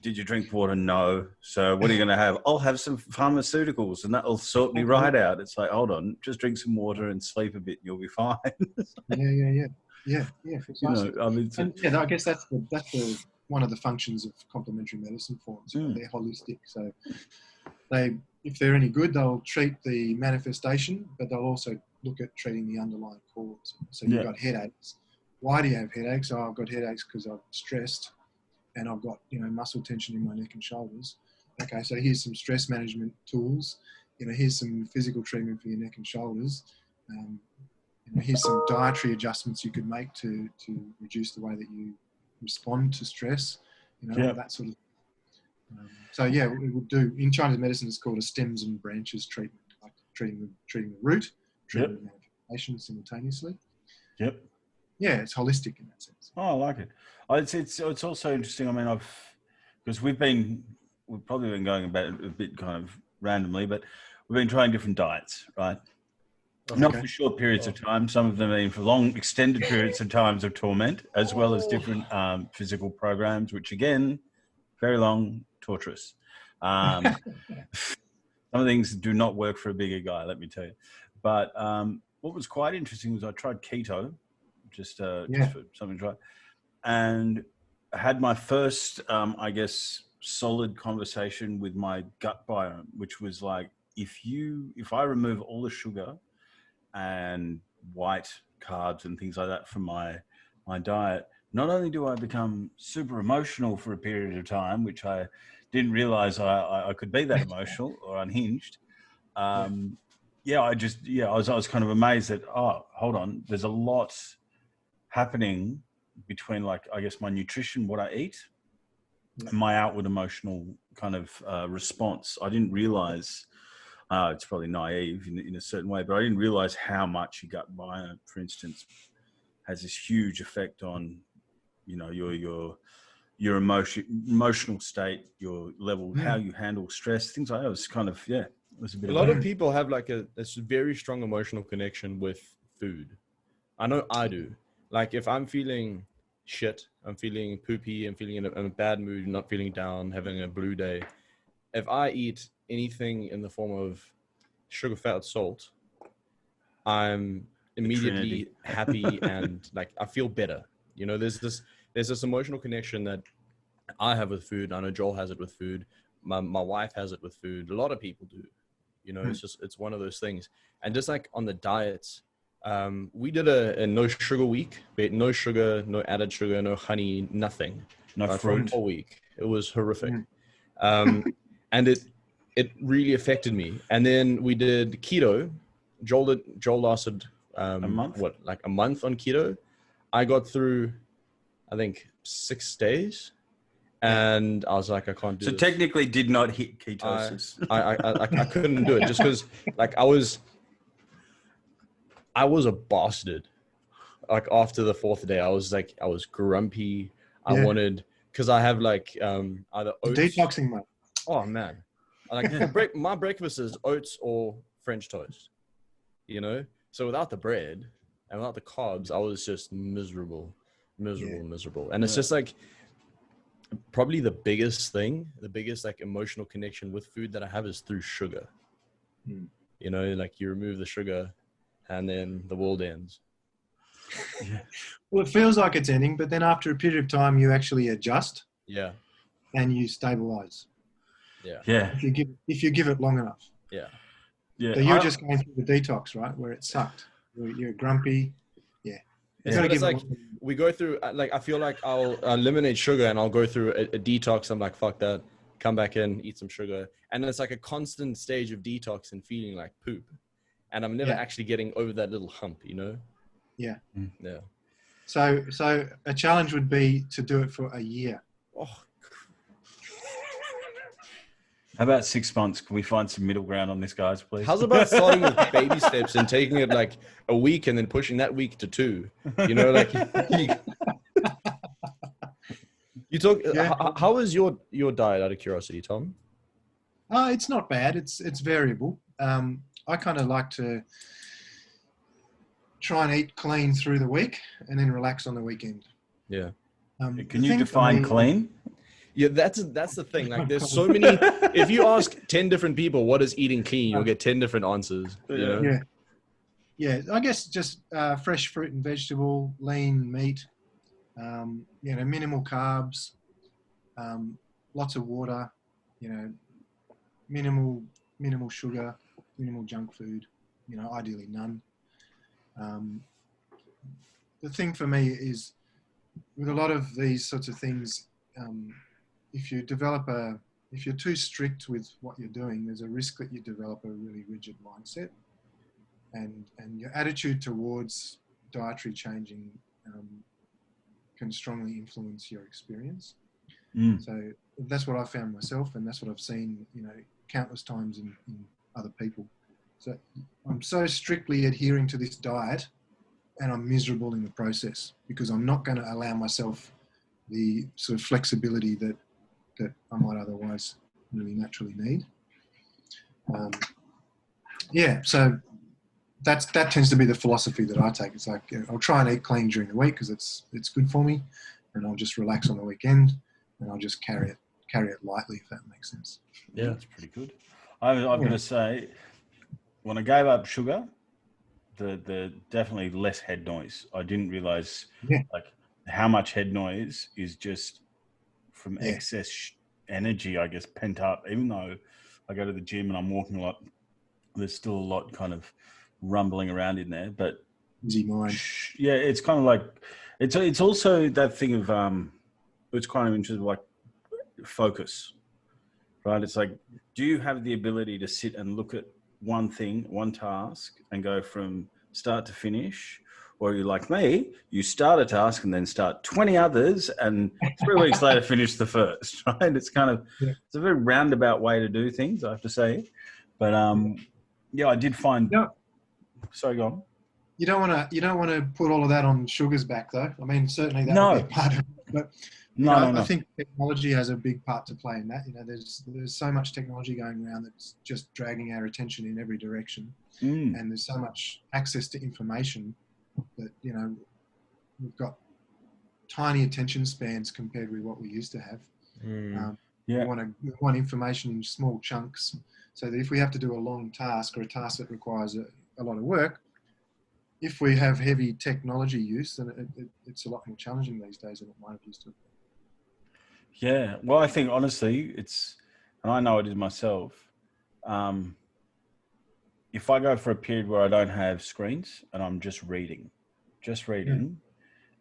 did you drink water? No. So what are you going to have? I'll have some pharmaceuticals and that'll sort me right out. It's like, hold on, just drink some water and sleep a bit and you'll be fine. Yeah, precisely. I guess that's the one of the functions of complementary medicine forms. They're holistic. So if they're any good, they'll treat the manifestation, but they'll also look at treating the underlying cause. So you've got headaches. Why do you have headaches? Oh, I've got headaches because I'm stressed and I've got, muscle tension in my neck and shoulders. Okay, so here's some stress management tools. Here's some physical treatment for your neck and shoulders. Here's some dietary adjustments you could make to reduce the way that you respond to stress. That sort of. We would do in Chinese medicine. It's called a stems and branches treatment, like treating the root, treating the manifestation simultaneously. Yep. Yeah, it's holistic in that sense. Oh, I like it. It's also interesting. I mean, because we've probably been going about it a bit kind of randomly, but we've been trying different diets, right? Okay. Not for short periods of time. Some of them have been for long, extended periods of times of torment, as well as different physical programs, which again, very long, torturous. Some things do not work for a bigger guy, let me tell you. But what was quite interesting was I tried keto, just for something to try, and I had my first, solid conversation with my gut biome, which was like, if I remove all the sugar and white carbs and things like that from my diet, not only do I become super emotional for a period of time, which I didn't realize I could be that emotional or unhinged. I was kind of amazed that, hold on, there's a lot happening between my nutrition, what I eat, and my outward emotional kind of response. I didn't realize, it's probably naive in a certain way, but I didn't realize how much your gut biome, for instance, has this huge effect on, your emotional state, your level, how you handle stress, things like that. It was kind of, it was a lot of people have a very strong emotional connection with food. I know I do. Like if I'm feeling shit, I'm feeling poopy, I'm feeling in a bad mood, not feeling down, having a blue day. If I eat anything in the form of sugar, fat, salt, I'm immediately happy and I feel better. There's this emotional connection that I have with food. I know Joel has it with food. My wife has it with food. A lot of people do. It's one of those things. And just like on the diets, we did a no sugar week, no sugar, no added sugar, no honey, nothing. No fruit. For a whole week. It was horrific. And it really affected me. And then we did keto. Joel lasted a month? A month on keto. I got through, I think, 6 days. And I was like, I can't do this. So technically did not hit ketosis. I couldn't do it just because I was a bastard. After the 4th day, I was grumpy. I wanted, because I have either oats. Detoxing, mate. Oh man. My breakfast is oats or French toast, So without the bread and without the carbs, I was just miserable. And it's just probably the biggest emotional connection with food that I have is through sugar. You remove the sugar and then the world ends. Well, it feels like it's ending, but then after a period of time, you actually adjust. Yeah. And you stabilize. Yeah. Yeah. If you give it long enough. Yeah. Yeah. So you're just going through the detox, right? Where it sucked. You're grumpy. Yeah. We go through, I feel like I'll eliminate sugar and I'll go through a detox. I'm like, fuck that. Come back in, eat some sugar. And it's a constant stage of detox and feeling like poop. And I'm never actually getting over that little hump, Yeah. Yeah. So a challenge would be to do it for a year. Oh. How about 6 months? Can we find some middle ground on this, guys, please? How's about starting with baby steps and taking it a week and then pushing that week to 2? You talk. Yeah. How is your diet, out of curiosity, Tom? It's not bad. It's variable. I kind of like to try and eat clean through the week and then relax on the weekend. Yeah. Can you define clean? Yeah, that's the thing. There's so many. If you ask 10 different people what is eating clean, you'll get 10 different answers. Yeah. I guess just fresh fruit and vegetable, lean meat. Minimal carbs. lots of water, you know, minimal sugar, minimal junk food, you know, ideally none. The thing for me is with a lot of these sorts of things, if you're too strict with what you're doing, there's a risk that you develop a really rigid mindset, and your attitude towards dietary changing can strongly influence your experience. So that's what I found myself, and that's what I've seen, you know, countless times in other people. So I'm so strictly adhering to this diet, and I'm miserable in the process because I'm not going to allow myself the sort of flexibility that I might otherwise really naturally need. So that tends to be the philosophy that I take. It's like, I'll try and eat clean during the week because it's good for me, and I'll just relax on the weekend, and I'll just carry it lightly, if that makes sense. Yeah, that's pretty good. I've got to say, when I gave up sugar, the definitely less head noise. I didn't realize like how much head noise is just from excess energy, I guess, pent up. Even though I go to the gym and I'm walking a lot, there's still a lot kind of rumbling around in there. But easy mind. Yeah, it's kind of like it's also that thing of it's kind of interesting, like focus, right? It's like, do you have the ability to sit and look at one thing, one task, and go from start to finish? Or are you like me, you start a task and then start 20 others, and 3 weeks later finish the first, right? It's kind of, it's a very roundabout way to do things, I have to say. But I did find, sorry, go on. You don't want to put all of that on sugar's back, though. I mean, certainly that would be a part of it, but I think technology has a big part to play in that. You know, there's so much technology going around that's just dragging our attention in every direction, and there's so much access to information that, you know, we've got tiny attention spans compared with what we used to have. We want information in small chunks, so that if we have to do a long task or a task that requires a lot of work, if we have heavy technology use, then it's a lot more challenging these days than it might have used to. Yeah, well, I think honestly, and I know it is myself. If I go for a period where I don't have screens and I'm just reading,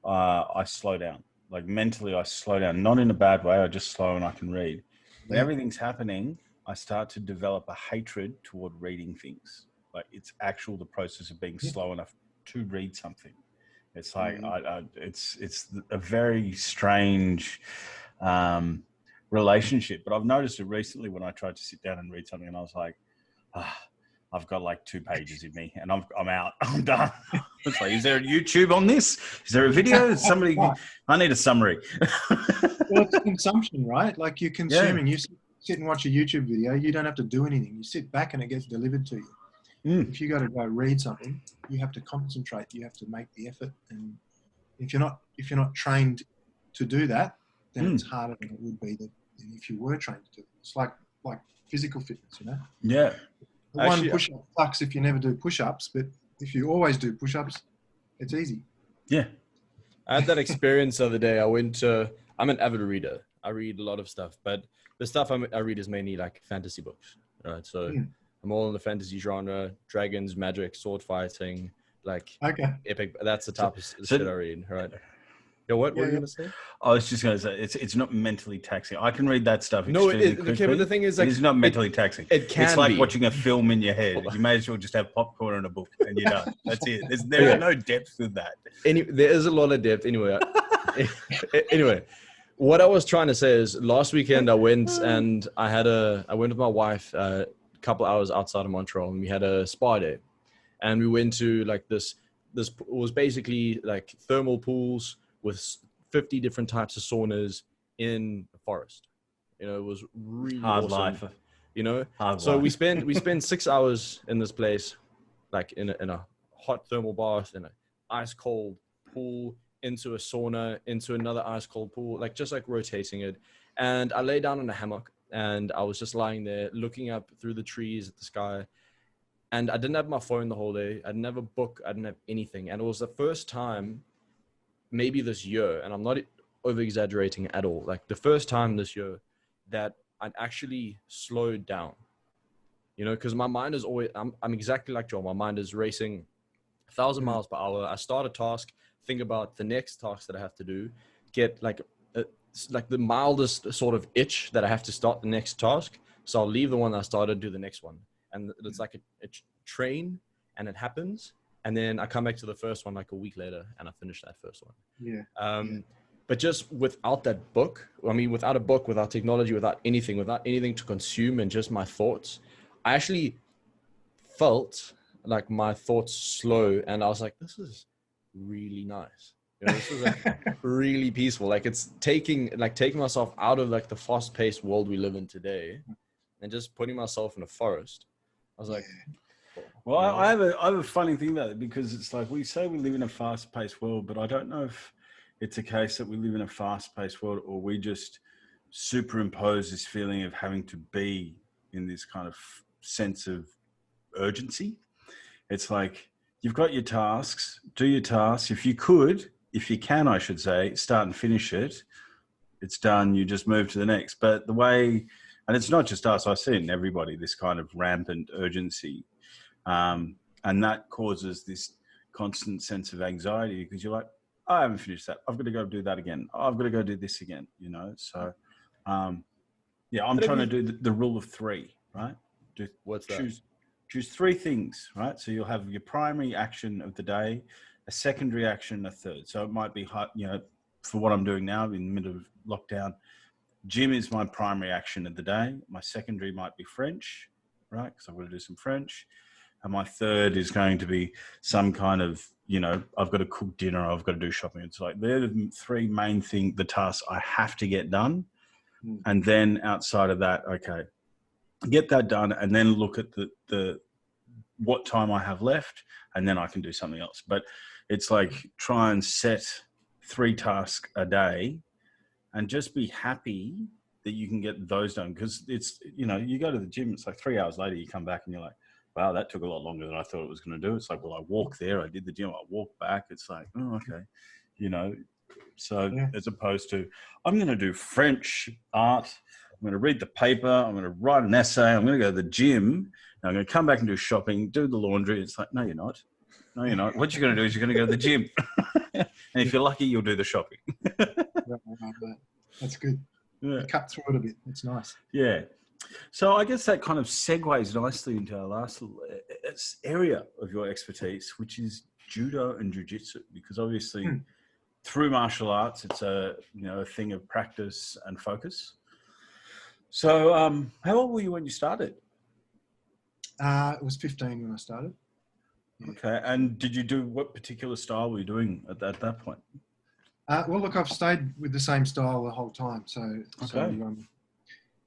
I slow down. Like mentally, I slow down, not in a bad way. I just slow and I can read. When everything's happening, I start to develop a hatred toward reading things. Like it's the process of being slow enough to read something. It's like it's a very strange relationship. But I've noticed it recently when I tried to sit down and read something, and I was like, I've got like 2 pages in me, and I'm out. I'm done. It's like, is there a YouTube on this? Is there a video? Somebody, I need a summary. Well, it's consumption, right? Like you're consuming. You sit and watch a YouTube video. You don't have to do anything. You sit back and it gets delivered to you. If you got to go read something, you have to concentrate. You have to make the effort, and if you're not trained to do that, then it's harder than it would be than if you were trained to do it. It's like physical fitness, you know. Yeah. One push-up sucks if you never do push-ups, but if you always do push-ups, it's easy. Yeah. I had that experience the other day. I'm an avid reader. I read a lot of stuff, but the stuff I read is mainly like fantasy books. Right. So I'm all in the fantasy genre, dragons, magic, sword fighting, like epic. That's the type of shit I read. Right. Yo, what were you going to say? I was just going to say, it's not mentally taxing. I can read that stuff. No, but the thing is, like, it's not mentally taxing. It's like watching a film in your head. You may as well just have popcorn and a book, and you're done. That's it. There's no depth with that. There is a lot of depth. Anyway, what I was trying to say is, last weekend I went with my wife a couple hours outside of Montreal, and we had a spa day, and we went to like this was basically like thermal pools with 50 different types of saunas in a forest. You know, it was really hard awesome. life. You know, we spent 6 hours in this place, like in a hot thermal bath, in an ice cold pool, into a sauna, into another ice cold pool, like just like rotating it. And I lay down in a hammock, and I was just lying there looking up through the trees at the sky. And I didn't have my phone the whole day. I didn't have a book. I didn't have anything. And it was the first time maybe this year, and I'm not over exaggerating at all. Like the first time this year that I'd actually slowed down, you know, because my mind is always, I'm exactly like Joel. My mind is racing 1,000 miles per hour. I start a task, think about the next task that I have to do, get like the mildest sort of itch that I have to start the next task. So I'll leave the one I started, do the next one. And it's like a train, and it happens. And then I come back to the first one like a week later and I finish that first one. Yeah. But just without that book, I mean, without a book, without technology, without anything to consume and just my thoughts, I actually felt like my thoughts slow. And I was like, this is really nice. You know, this is like really peaceful. Like it's taking myself out of like the fast paced world we live in today and just putting myself in a forest. I was like, well, I have a funny thing about it, because it's like we say we live in a fast paced world, but I don't know if it's a case that we live in a fast paced world or we just superimpose this feeling of having to be in this kind of sense of urgency. It's like, you've got your tasks, do your tasks. If you can, I should say, start and finish it, it's done, you just move to the next. But the way, and it's not just us, I see it in everybody, this kind of rampant urgency. And that causes this constant sense of anxiety, because you're like, I haven't finished that. I've got to go do that again. I've got to go do this again, you know? So, I'm trying to do the rule of three, right? What's that? Choose three things, right? So you'll have your primary action of the day, a secondary action, a third. So it might be, you know, for what I'm doing now in the middle of lockdown, gym is my primary action of the day. My secondary might be French, right? Because I've got to do some French. And my third is going to be some kind of, you know, I've got to cook dinner, I've got to do shopping. It's like, they're the three main the tasks I have to get done. And then outside of that, okay, get that done, and then look at the what time I have left, and then I can do something else. But it's like, try and set 3 tasks a day and just be happy that you can get those done. Because it's, you know, you go to the gym, it's like 3 hours later, you come back and you're like, wow, that took a lot longer than I thought it was going to do. It's like, well, I walked there, I did the gym, I walked back. It's like, oh, okay. You know, so as opposed to, I'm going to do French art, I'm going to read the paper, I'm going to write an essay, I'm going to go to the gym, and I'm going to come back and do shopping, do the laundry. It's like, no, you're not. No, you're not. What you're going to do is you're going to go to the gym. And if you're lucky, you'll do the shopping. That's good. Yeah. Cut through it a bit. It's nice. Yeah. So I guess that kind of segues nicely into our last area of your expertise, which is judo and jiu-jitsu, because obviously through martial arts, it's a thing of practice and focus. So how old were you when you started? It was 15 when I started. Yeah. Okay. And did you do, what particular style were you doing at that point? Well, look, I've stayed with the same style the whole time.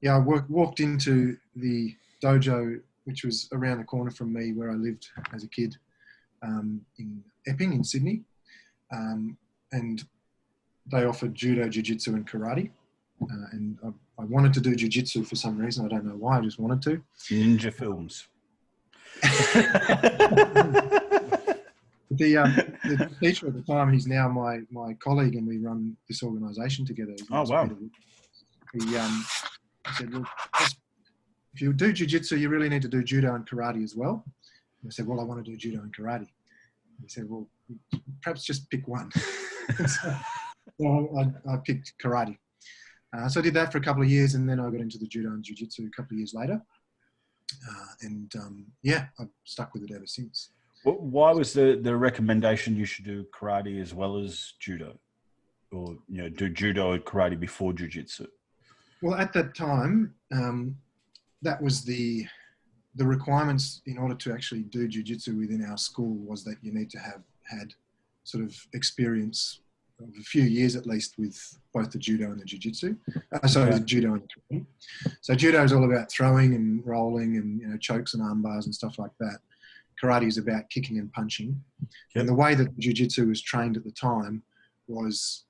I walked into the dojo, which was around the corner from me where I lived as a kid, in Epping in Sydney. And they offered judo, jiu-jitsu and karate. And I wanted to do jiu-jitsu for some reason. I don't know why, I just wanted to. Ninja films. The teacher at the time, he's now my colleague, and we run this organisation together. Oh, wow. He said, well, if you do jiu-jitsu, you really need to do judo and karate as well. And I said, well, I want to do judo and karate. He said, well, perhaps just pick one. So I picked karate. So I did that for a couple of years, and then I got into the judo and jiu-jitsu a couple of years later. I've stuck with it ever since. Why was the recommendation you should do karate as well as judo? Or, do judo and karate before jiu-jitsu? Well, at that time, that was the requirements in order to actually do jiu-jitsu within our school, was that you need to have had sort of experience of a few years at least with both the judo and the jiu-jitsu. The judo and karate. So judo is all about throwing and rolling and chokes and arm bars and stuff like that. Karate is about kicking and punching. Yep. And the way that jiu-jitsu was trained at the time was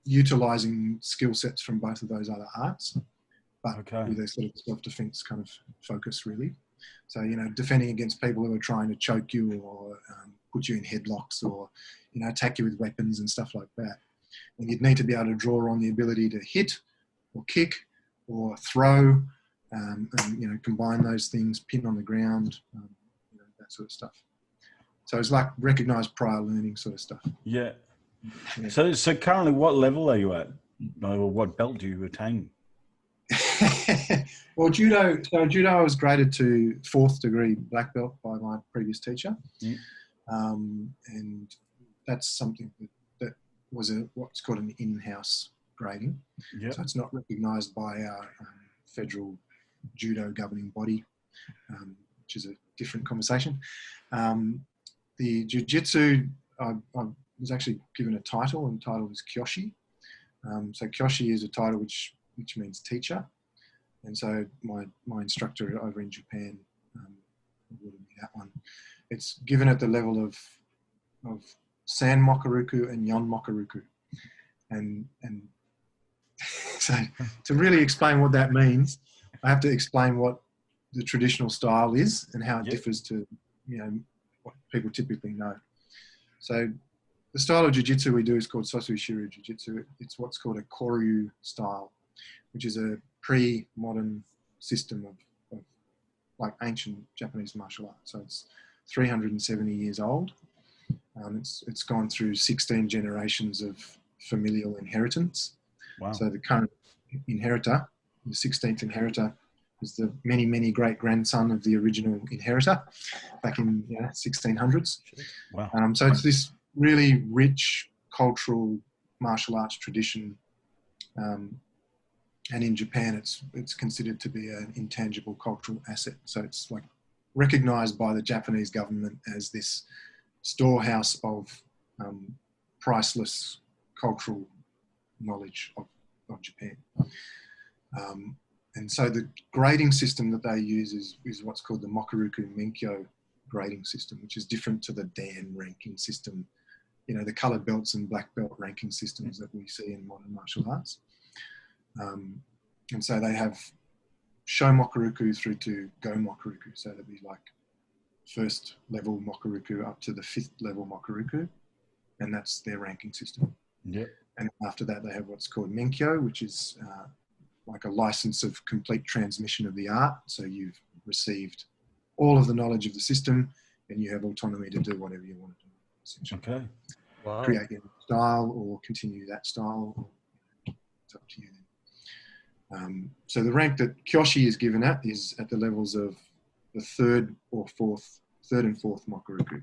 utilising skill sets from both of those other arts, but with a sort of self-defence kind of focus, really. So, defending against people who are trying to choke you or put you in headlocks or, attack you with weapons and stuff like that. And you'd need to be able to draw on the ability to hit or kick or throw, and combine those things, pin on the ground, that sort of stuff. So it's like recognized prior learning sort of stuff. Yeah. So currently, what level are you at? Or what belt do you attain? Well, judo I was graded to 4th degree black belt by my previous teacher. And that's something that was what's called an in-house grading. Yep. So it's not recognized by our federal judo governing body, which is a different conversation. The jiu-jitsu, I was actually given a title, and the title is Kyoshi. So Kyoshi is a title which means teacher. And so my instructor over in Japan awarded me that one. It's given at the level of San Mokuruku and Yon Mokuruku. And so to really explain what that means, I have to explain what the traditional style is and how it differs to, what people typically know. So the style of jiu-jitsu we do is called Sosuishi-ryu Jujutsu. It's what's called a Koryu style, which is a pre-modern system of like ancient Japanese martial arts. So it's 370 years old. It's gone through 16 generations of familial inheritance. Wow. So the current inheritor, the 16th inheritor, is the many, many great-grandson of the original inheritor back in 1600s. Wow. So it's this really rich cultural martial arts tradition. And in Japan, it's considered to be an intangible cultural asset. So it's like recognized by the Japanese government as this storehouse of priceless cultural knowledge of Japan. And so the grading system that they use is what's called the Mokuruku Menkyo grading system, which is different to the Dan ranking system, the colored belts and black belt ranking systems that we see in modern martial arts. And so they have Sho Mokuruku through to Go Mokuruku. So that'd be like 1st level Mokuruku up to the 5th level Mokuruku. And that's their ranking system. Yep. And after that, they have what's called Menkyo, which is like a license of complete transmission of the art. So you've received all of the knowledge of the system and you have autonomy to do whatever you want to do, essentially. Okay. Wow. Create your style or continue that style. It's up to you then. So the rank that Kyoshi is given at is at the levels of the 3rd and 4th Mokuruku.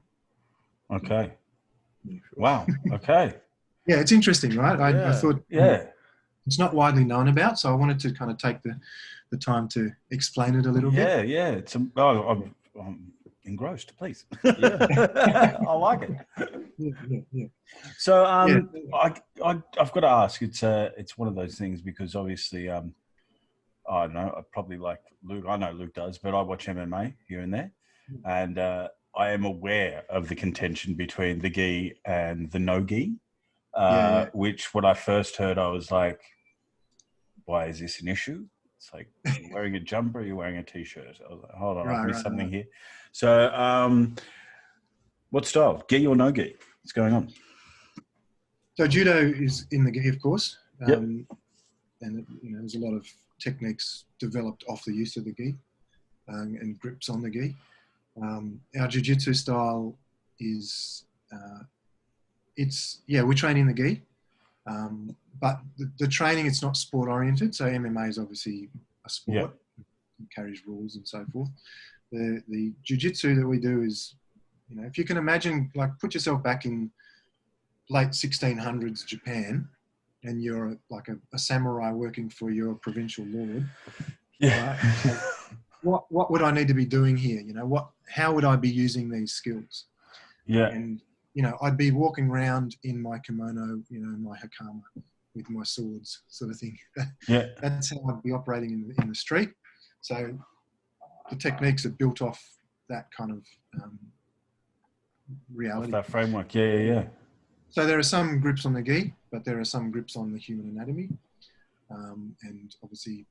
Okay. Wow. Okay. Yeah, it's interesting, right? I thought it's not widely known about, so I wanted to kind of take the time to explain it a little bit. Yeah. It's I'm engrossed, please. Yeah. I like it. Yeah. So I've got to ask. It's one of those things because obviously I don't know. I probably like Luke. I know Luke does, but I watch MMA here and there, and I am aware of the contention between the gi and the no gi. Which when I first heard, I was like, why is this an issue? It's like, you're wearing a jumper, you're wearing a t-shirt. I was like, hold on, I missed something here. So what style? Gi or no gi? What's going on? So judo is in the gi, of course. And there's a lot of techniques developed off the use of the gi and grips on the gi. Our jiu-jitsu style is... we train in the gi, but the training, it's not sport oriented. So MMA is obviously a sport, it carries rules and so forth. The jiu-jitsu that we do is, if you can imagine, like put yourself back in late 1600s Japan and you're like a samurai working for your provincial lord. Yeah. Right? What would I need to be doing here? How would I be using these skills? Yeah. And I'd be walking around in my kimono, my hakama with my swords sort of thing. Yeah. That's how I'd be operating in the street. So the techniques are built off that kind of reality. Off that framework, yeah. So there are some grips on the gi, but there are some grips on the human anatomy. And obviously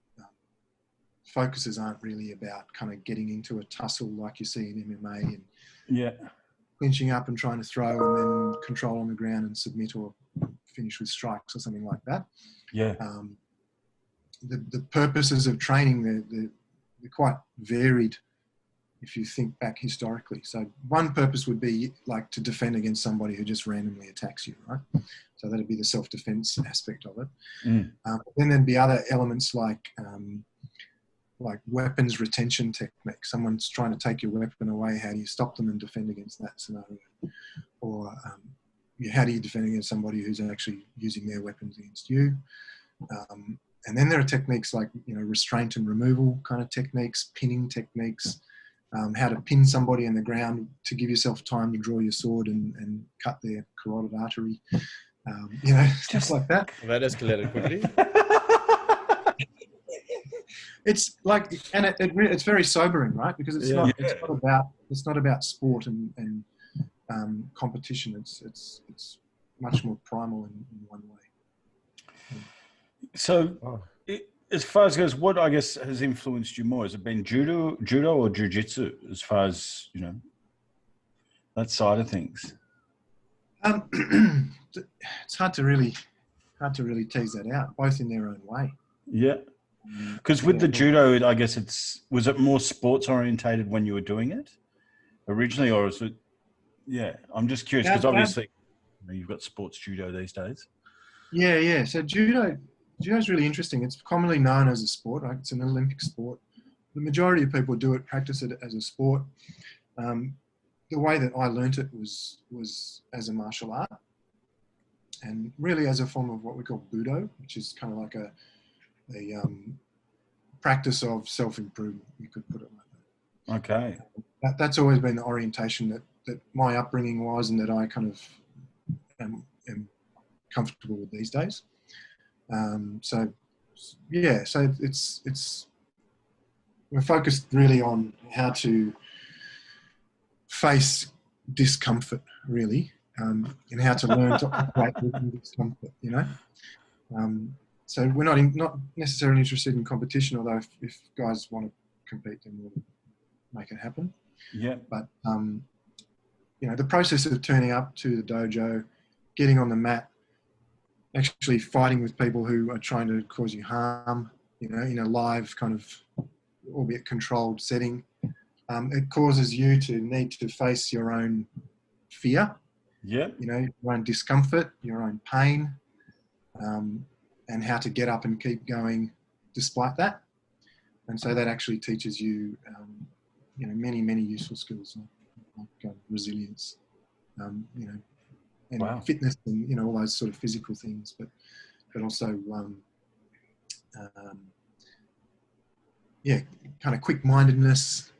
focuses aren't really about kind of getting into a tussle like you see in MMA and clinching up and trying to throw and then control on the ground and submit or finish with strikes or something like that. Yeah. The purposes of training, they're quite varied if you think back historically. So one purpose would be like to defend against somebody who just randomly attacks you, right? So that'd be the self-defense aspect of it. Then there'd be other elements like weapons retention techniques. Someone's trying to take your weapon away. How do you stop them and defend against that scenario? Or how do you defend against somebody who's actually using their weapons against you? And then there are techniques like, restraint and removal kind of techniques, pinning techniques, how to pin somebody in the ground to give yourself time to draw your sword and cut their carotid artery, stuff like that. That escalated quickly. It's like, and it's very sobering, right? Because it's not about sport and competition. It's much more primal in one way. So, as far as goes, what I guess has influenced you more? Has it been judo or jiu-jitsu? As far as that side of things. It's hard to really tease that out. Both in their own way. Yeah, because with the judo, I guess was it more sports orientated when you were doing it originally, or is it? Yeah, I'm just curious because obviously you've got sports judo these days. Yeah. So judo is really interesting. It's commonly known as a sport, right? It's an Olympic sport. The majority of people practice it as a sport. The way that I learnt it was as a martial art, and really as a form of what we call Budo, which is kind of like a practice of self-improvement, you could put it like that. Okay. That's always been the orientation that my upbringing was, and that I kind of am comfortable with these days. So we're focused really on how to face discomfort, really, and how to learn to operate with discomfort. So we're not necessarily interested in competition, although if guys want to compete, then we'll make it happen. Yeah. But the process of turning up to the dojo, getting on the mat, actually fighting with people who are trying to cause you harm, in a live kind of, albeit controlled setting, it causes you to need to face your own fear. Yeah. Your own discomfort, your own pain, and how to get up and keep going despite that. And so that actually teaches you, many, many useful skills like resilience, and wow. fitness and, all those sort of physical things, but also, kind of quick-mindedness,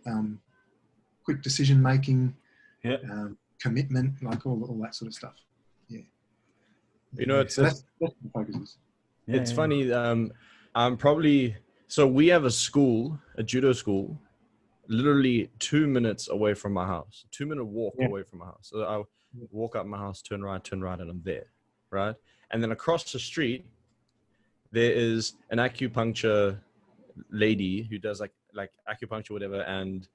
quick decision-making, commitment, like all that sort of stuff. Yeah. That's what the focus is. It's funny. So we have a judo school, literally 2 minutes away from my house, 2-minute walk away from my house. So I walk up my house, turn right, and I'm there, right? And then across the street, there is an acupuncture lady who does like acupuncture, whatever, and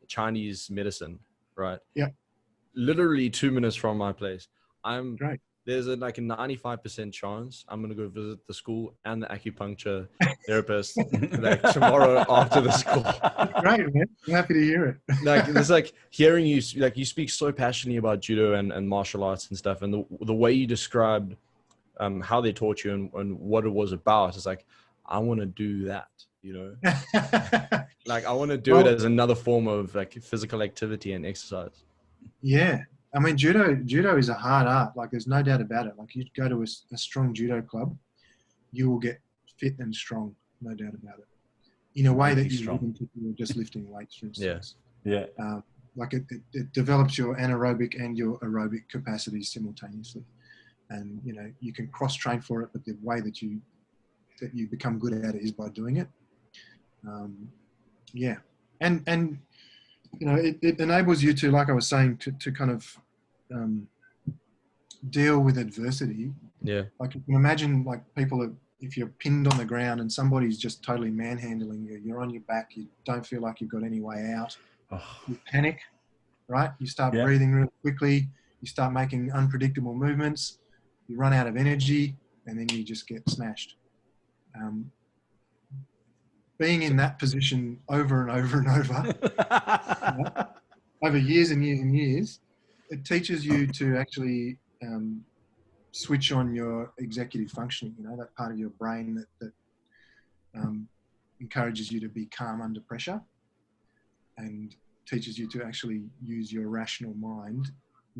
Chinese medicine, right? Yeah. Literally 2 minutes from my place. Great. There's a 95% chance I'm going to go visit the school and the acupuncture therapist tomorrow after the school. Great, man. I'm happy to hear it. It's hearing you, you speak so passionately about judo and martial arts and stuff. And the way you described how they taught you and what it was about, is I want to do that, I want to do it as another form of physical activity and exercise. Yeah. I mean, judo is a hard art. There's no doubt about it. You go to a strong judo club, you will get fit and strong, no doubt about it. In a way that you wouldn't if you were just lifting weights, for instance. Yeah. It develops your anaerobic and your aerobic capacities simultaneously, and you can cross train for it. But the way that you become good at it is by doing it. And it enables you to, like I was saying, to kind of deal with adversity. Yeah. You can imagine people, if you're pinned on the ground and somebody's just totally manhandling you, you're on your back, you don't feel like you've got any way out. You panic, right? You start breathing really quickly. You start making unpredictable movements. you run out of energy, and then you just get smashed. Being in that position over and over and over, over years and years and years, it teaches you to actually switch on your executive functioning, that part of your brain that encourages you to be calm under pressure, and teaches you to actually use your rational mind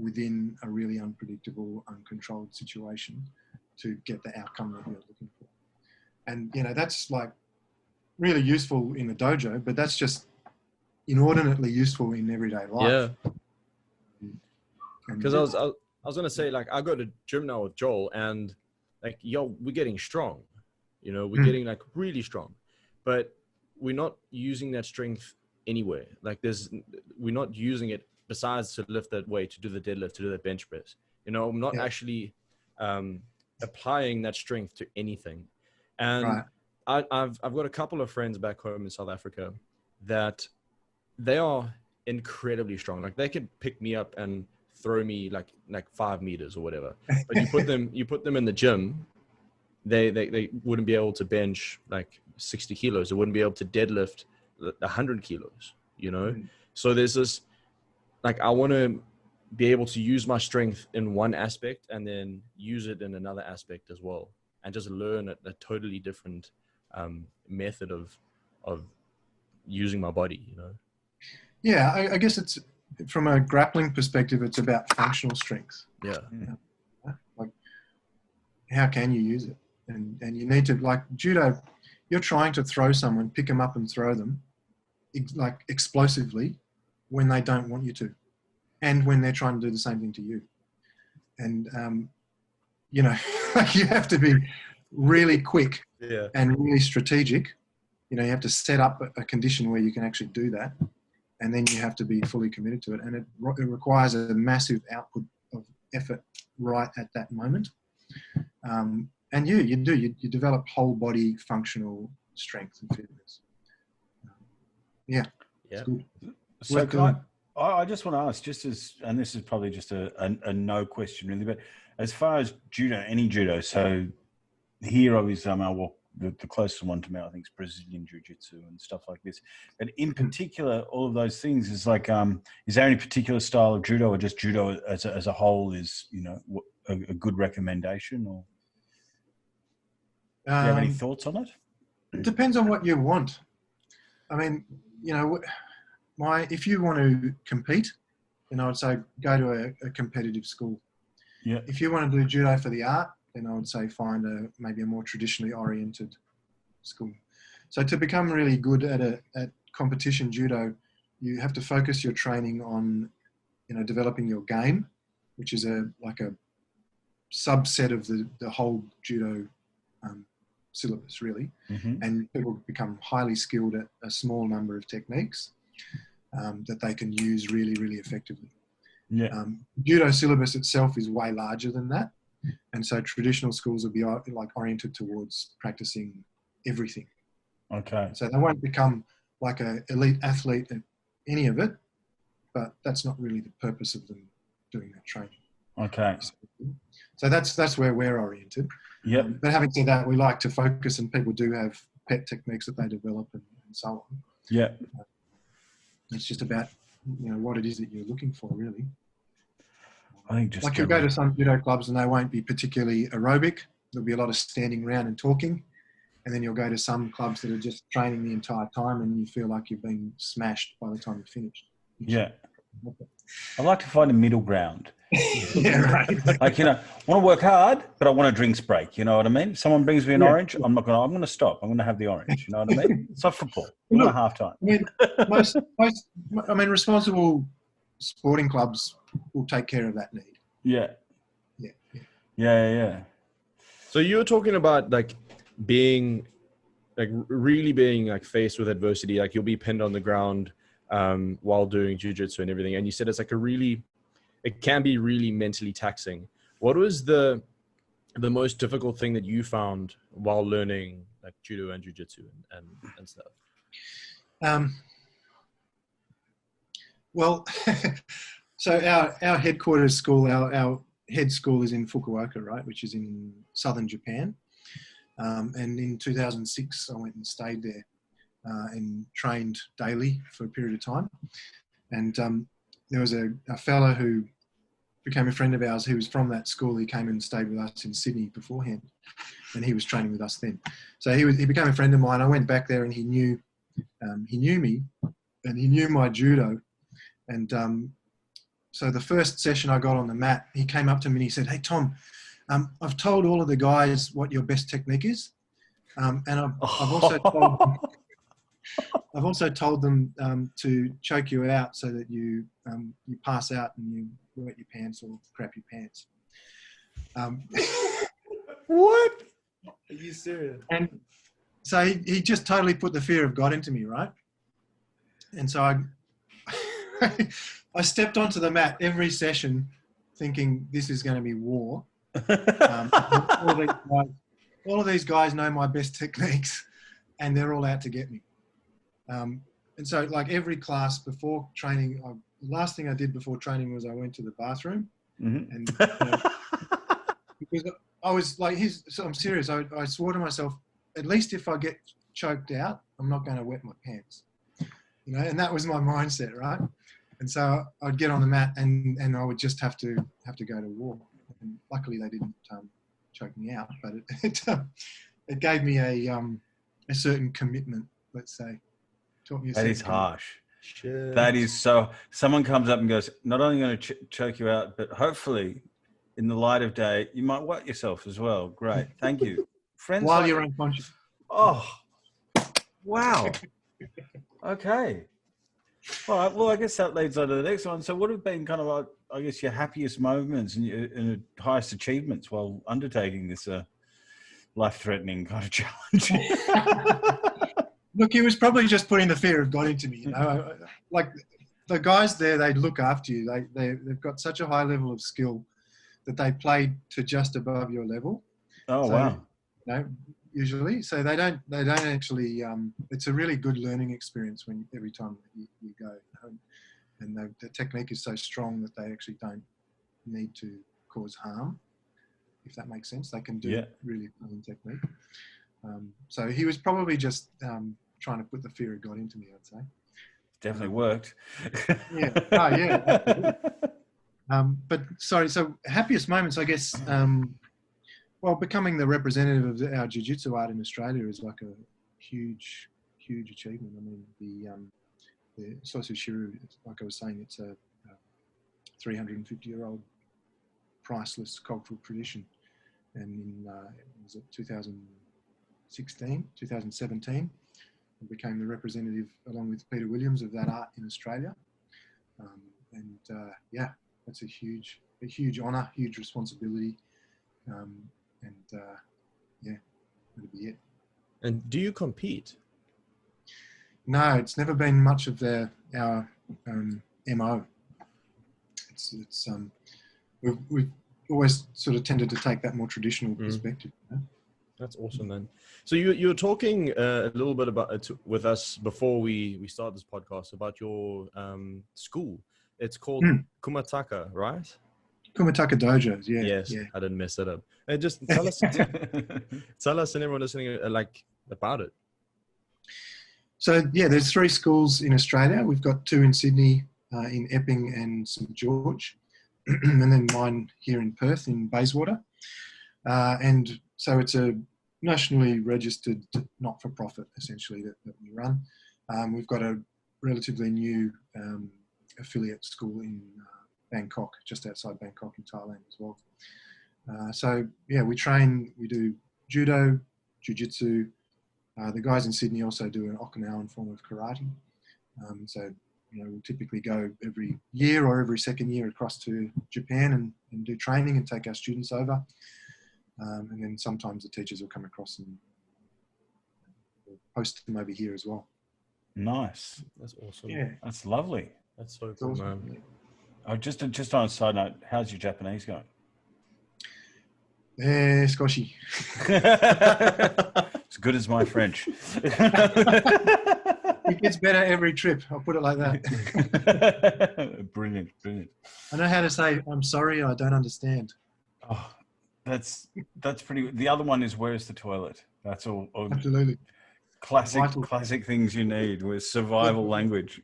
within a really unpredictable, uncontrolled situation to get the outcome that you're looking for. And, that's like really useful in the dojo, but that's just inordinately useful in everyday life. Yeah. Because I was going to say, like, I go to gym now with Joel, and like, we're getting strong, we're getting like really strong, but we're not using that strength anywhere. Like we're not using it besides to lift that weight, to do the deadlift, to do the bench press. I'm not actually applying that strength to anything. And I've got a couple of friends back home in South Africa that they are incredibly strong. Like, they could pick me up and throw me like 5 meters or whatever. But you put them in the gym, they wouldn't be able to bench like 60 kilos. They wouldn't be able to deadlift 100 kilos, So there's this, like, I want to be able to use my strength in one aspect and then use it in another aspect as well, and just learn a totally different method of using my body, Yeah, I guess it's, from a grappling perspective, it's about functional strength. Yeah. Like, how can you use it? And you need to, like judo, you're trying to throw someone, pick them up and throw them like explosively when they don't want you to, and when they're trying to do the same thing to you. And, you have to be really quick and really strategic. You have to set up a condition where you can actually do that. And then you have to be fully committed to it. And it requires a massive output of effort right at that moment. And you develop whole body functional strength and fitness. Yeah. Good. So I just want to ask, and this is probably just a no question really, but as far as judo, any judo, so here obviously the closest one to me, I think, is Brazilian Jiu-Jitsu and stuff like this. But in particular, all of those things is like, is there any particular style of judo, or just judo as a whole is, a good recommendation? Or do you have any thoughts on it? It depends on what you want. I mean, if you want to compete, then I would say go to a competitive school. Yeah. If you want to do judo for the art, then I would say find maybe a more traditionally oriented school. So to become really good at competition judo, you have to focus your training on, developing your game, which is like a subset of the whole judo syllabus, really. Mm-hmm. And people become highly skilled at a small number of techniques that they can use really, really effectively. Yeah. Judo syllabus itself is way larger than that. And so traditional schools will be like oriented towards practicing everything. Okay. So they won't become like an elite athlete at any of it, but that's not really the purpose of them doing that training. Okay. So that's where we're oriented. Yep. But having said that, we like to focus, and people do have pet techniques that they develop and so on. Yeah. It's just about, what it is that you're looking for, really. I think just like you'll go to some judo clubs and they won't be particularly aerobic. There'll be a lot of standing around and talking. And then you'll go to some clubs that are just training the entire time, and you feel like you've been smashed by the time you're finished. Yeah. I like to find a middle ground. Yeah, right. Like, I want to work hard, but I want a drinks break. You know what I mean? If someone brings me an orange, I'm going to stop. I'm going to have the orange. You know what I mean? It's like football. We're not half time. I mean, responsible sporting clubs will take care of that need. Yeah. Yeah. So you were talking about like being like really being like faced with adversity, like you'll be pinned on the ground while doing jiu-jitsu and everything. And you said it's like it can be really mentally taxing. What was the most difficult thing that you found while learning like judo and jiu-jitsu and stuff? Well, so our headquarters school, our head school is in Fukuoka, right, which is in southern Japan. And in 2006, I went and stayed there and trained daily for a period of time. And there was a fellow who became a friend of ours who was from that school. He came and stayed with us in Sydney beforehand, and he was training with us then. So he became a friend of mine. I went back there, and he knew me, and he knew my judo. And so the first session I got on the mat, he came up to me and he said, "Hey, Tom, I've told all of the guys what your best technique is. And I've also told them to choke you out so that you pass out and you wet your pants or crap your pants." What? Are you serious? And so he just totally put the fear of God into me, right? And so I stepped onto the mat every session thinking this is going to be war. All of these guys know my best techniques and they're all out to get me. And so like every class before training, the last thing I did before training was I went to the bathroom. Mm-hmm. And because I was like, so I'm serious. I swore to myself, at least if I get choked out, I'm not going to wet my pants. And that was my mindset, right? And so I'd get on the mat and I would just have to go to war. And luckily they didn't choke me out, but it gave me a certain commitment, let's say. Taught me that is harsh. Shit. That is so. Someone comes up and goes, not only going to choke you out, but hopefully in the light of day, you might wet yourself as well. Great. Thank you. Friends. While you're unconscious. Oh, wow. Okay. All right. Well, I guess that leads on to the next one. So what have been kind of, I guess, your happiest moments and your highest achievements while undertaking this life-threatening kind of challenge? Look, he was probably just putting the fear of God into me. Like the guys there, they look after you. They've got such a high level of skill that they play to just above your level. Oh, so, wow. Usually. So they don't actually, it's a really good learning experience every time you go. And the technique is so strong that they actually don't need to cause harm, if that makes sense. They can do really clean technique. So he was probably just trying to put the fear of God into me, I'd say. Definitely worked. Yeah. Oh, yeah. But sorry, so happiest moments, I guess, well, becoming the representative of our jiu-jitsu art in Australia is like a huge, huge achievement. I mean, the Sosuishi-ryu, like I was saying, it's a 350-year-old priceless cultural tradition. And in, was it 2017, I became the representative, along with Peter Williams, of that art in Australia. Yeah, that's a huge honour, huge responsibility. Yeah, that'll be it. And do you compete? No, it's never been much of our MO. We've always sort of tended to take that more traditional perspective. That's awesome, man. So you were talking a little bit about it with us before we start this podcast about your school. It's called Kumataka, right? Kumataka Dojos, yeah. Yes, yeah. I didn't mess it up. Just tell us, tell us and everyone listening about it. So yeah, there's 3 schools in Australia. We've got 2 in Sydney, in Epping and St George, and then mine here in Perth in Bayswater. And so it's a nationally registered not-for-profit, essentially, that we run. We've got a relatively new affiliate school in Bangkok, just outside Bangkok in Thailand as well. So yeah, we do judo, jiu-jitsu. The guys in Sydney also do an Okinawan form of karate. So, we'll typically go every year or every second year across to Japan and do training and take our students over. And then sometimes the teachers will come across and we'll host them over here as well. Nice. That's awesome. Yeah. That's lovely. That's so cool, man. Yeah. Oh, just on a side note, how's your Japanese going? Skoshi. As good as my French. It gets better every trip. I'll put it like that. Brilliant. I know how to say, I'm sorry, I don't understand. Oh, that's pretty good. The other one is, where's the toilet? That's all. Absolutely. Classic things you need with survival language.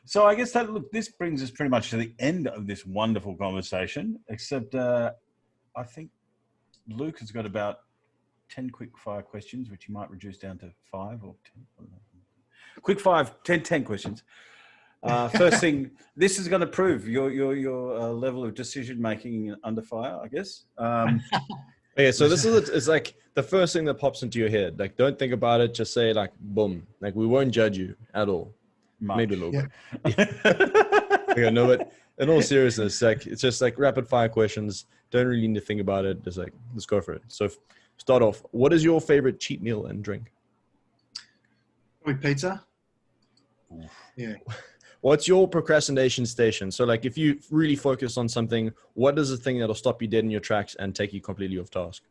So I guess this brings us pretty much to the end of this wonderful conversation, except I think Luke has got about 10 quick fire questions, which you might reduce down to 5 or 10. Quick 10 questions. First thing, this is going to prove your level of decision making under fire, I guess. Okay, so it's like the first thing that pops into your head. Like, don't think about it. Just say like, boom. Like, we won't judge you at all. Much. Maybe a little bit. Okay, no, but in all seriousness, like, it's just like rapid fire questions. Don't really need to think about it. Just like, let's go for it. So start off. What is your favorite cheat meal and drink? Probably pizza. Yeah. What's your procrastination station? So like, if you really focus on something, what is the thing that'll stop you dead in your tracks and take you completely off task?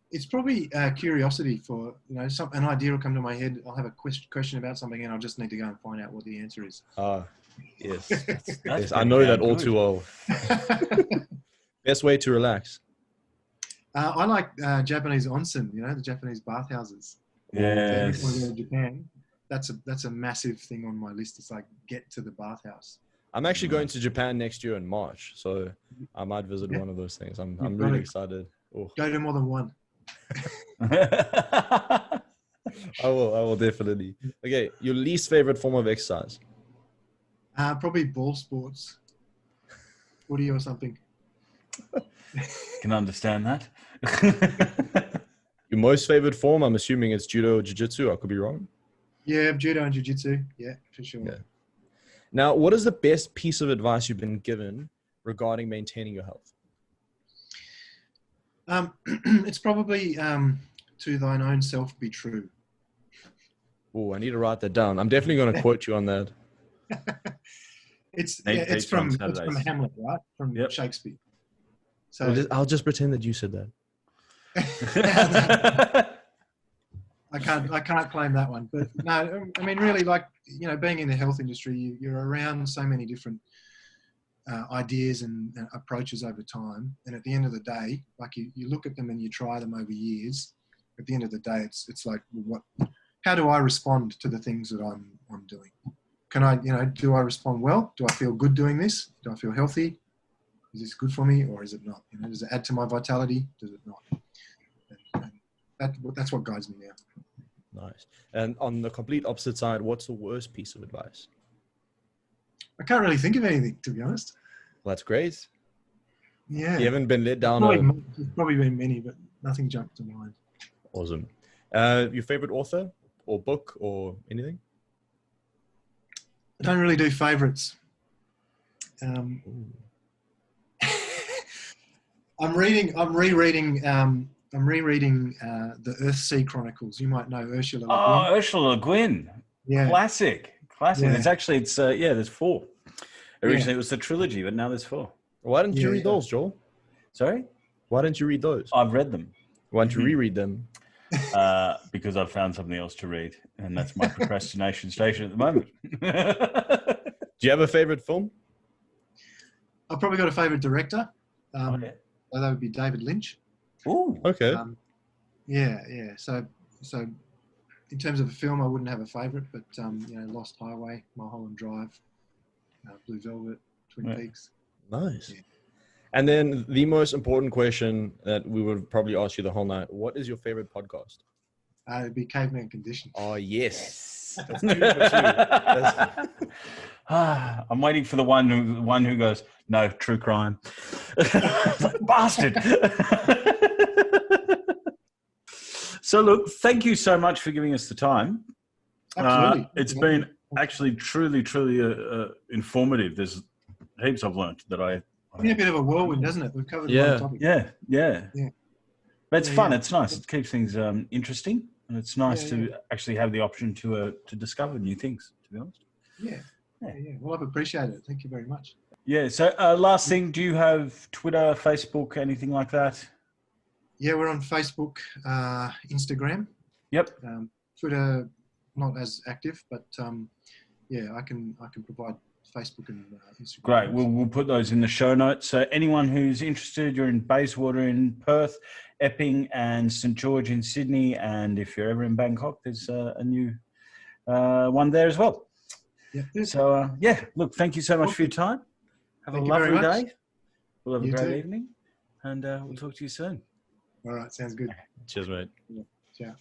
It's probably curiosity for, an idea will come to my head. I'll have a question about something and I'll just need to go and find out what the answer is. Yes. Yes, I know that all too well. Best way to relax? I like Japanese onsen, the Japanese bathhouses. Yes. When I go to Japan, that's a massive thing on my list. It's like, get to the bathhouse. I'm actually going to Japan next year in March, so I might visit one of those things. I'm really excited. Oh. Go to more than one. I will definitely. Okay, your least favorite form of exercise? Probably ball sports. Footy or something. Can understand that. Your most favorite form? I'm assuming it's judo or jiu-jitsu. I could be wrong. Yeah, judo and jiu-jitsu. Yeah, for sure. Yeah. Now, what is the best piece of advice you've been given regarding maintaining your health? It's probably to thine own self be true. Oh, I need to write that down. I'm definitely going to quote you on that. It's from Hamlet, right? From Shakespeare. So I'll just pretend that you said that. I can't claim that one, but no, I mean, really, like, being in the health industry, you're around so many different ideas and approaches over time. And at the end of the day, like, you look at them and you try them over years. At the end of the day, it's like, how do I respond to the things that I'm doing? Can I, do I respond well? Do I feel good doing this? Do I feel healthy? Is this good for me or is it not? Does it add to my vitality? Does it not? And that's what guides me now. Nice. And on the complete opposite side, what's the worst piece of advice? I can't really think of anything, to be honest. Well, that's great. Yeah. You haven't been let down. There's probably been many, but nothing jumped to mind. Awesome. Your favorite author or book or anything? I don't really do favorites. I'm rereading the Earthsea Chronicles. You might know Ursula Le Guin. Oh, Ursula Le Guin. Yeah. Classic. Yeah. There's 4. Originally it was the trilogy, but now there's 4. Why didn't you read those, Joel? Sorry? Why didn't you read those? I've read them. Why don't you reread them? Because I've found something else to read, and that's my procrastination station at the moment. Do you have a favorite film? I've probably got a favorite director. So that would be David Lynch. Oh, okay. So in terms of a film, I wouldn't have a favorite, but Lost Highway, Mulholland Drive, Blue Velvet, Twin Peaks. Nice. Yeah. And then the most important question that we would probably ask you the whole night: what is your favorite podcast? It'd be Caveman Condition. Oh yes. I'm waiting for the one who goes, no, true crime. Bastard. So look, thank you so much for giving us the time. Absolutely. It's been actually truly informative. There's heaps I've learned that It's been a bit of a whirlwind, hasn't it? We've covered a lot of topics. Yeah. But it's fun. It's nice. It keeps things interesting, and it's nice to actually have the option to discover new things, to be honest. Yeah. Well, I've appreciated it. Thank you very much. Yeah. So last thing, do you have Twitter, Facebook, anything like that? Yeah, we're on Facebook, Instagram. Yep. Twitter, not as active, but yeah, I can provide Facebook and Instagram. Great. We'll put those in the show notes. So anyone who's interested, you're in Bayswater in Perth, Epping and St. George in Sydney. And if you're ever in Bangkok, there's a new one there as well. Yeah. So, look, thank you so much for your time. Have a lovely day. We'll have a great evening. And we'll talk to you soon. All right. Sounds good. Cheers, mate. Yeah. Ciao.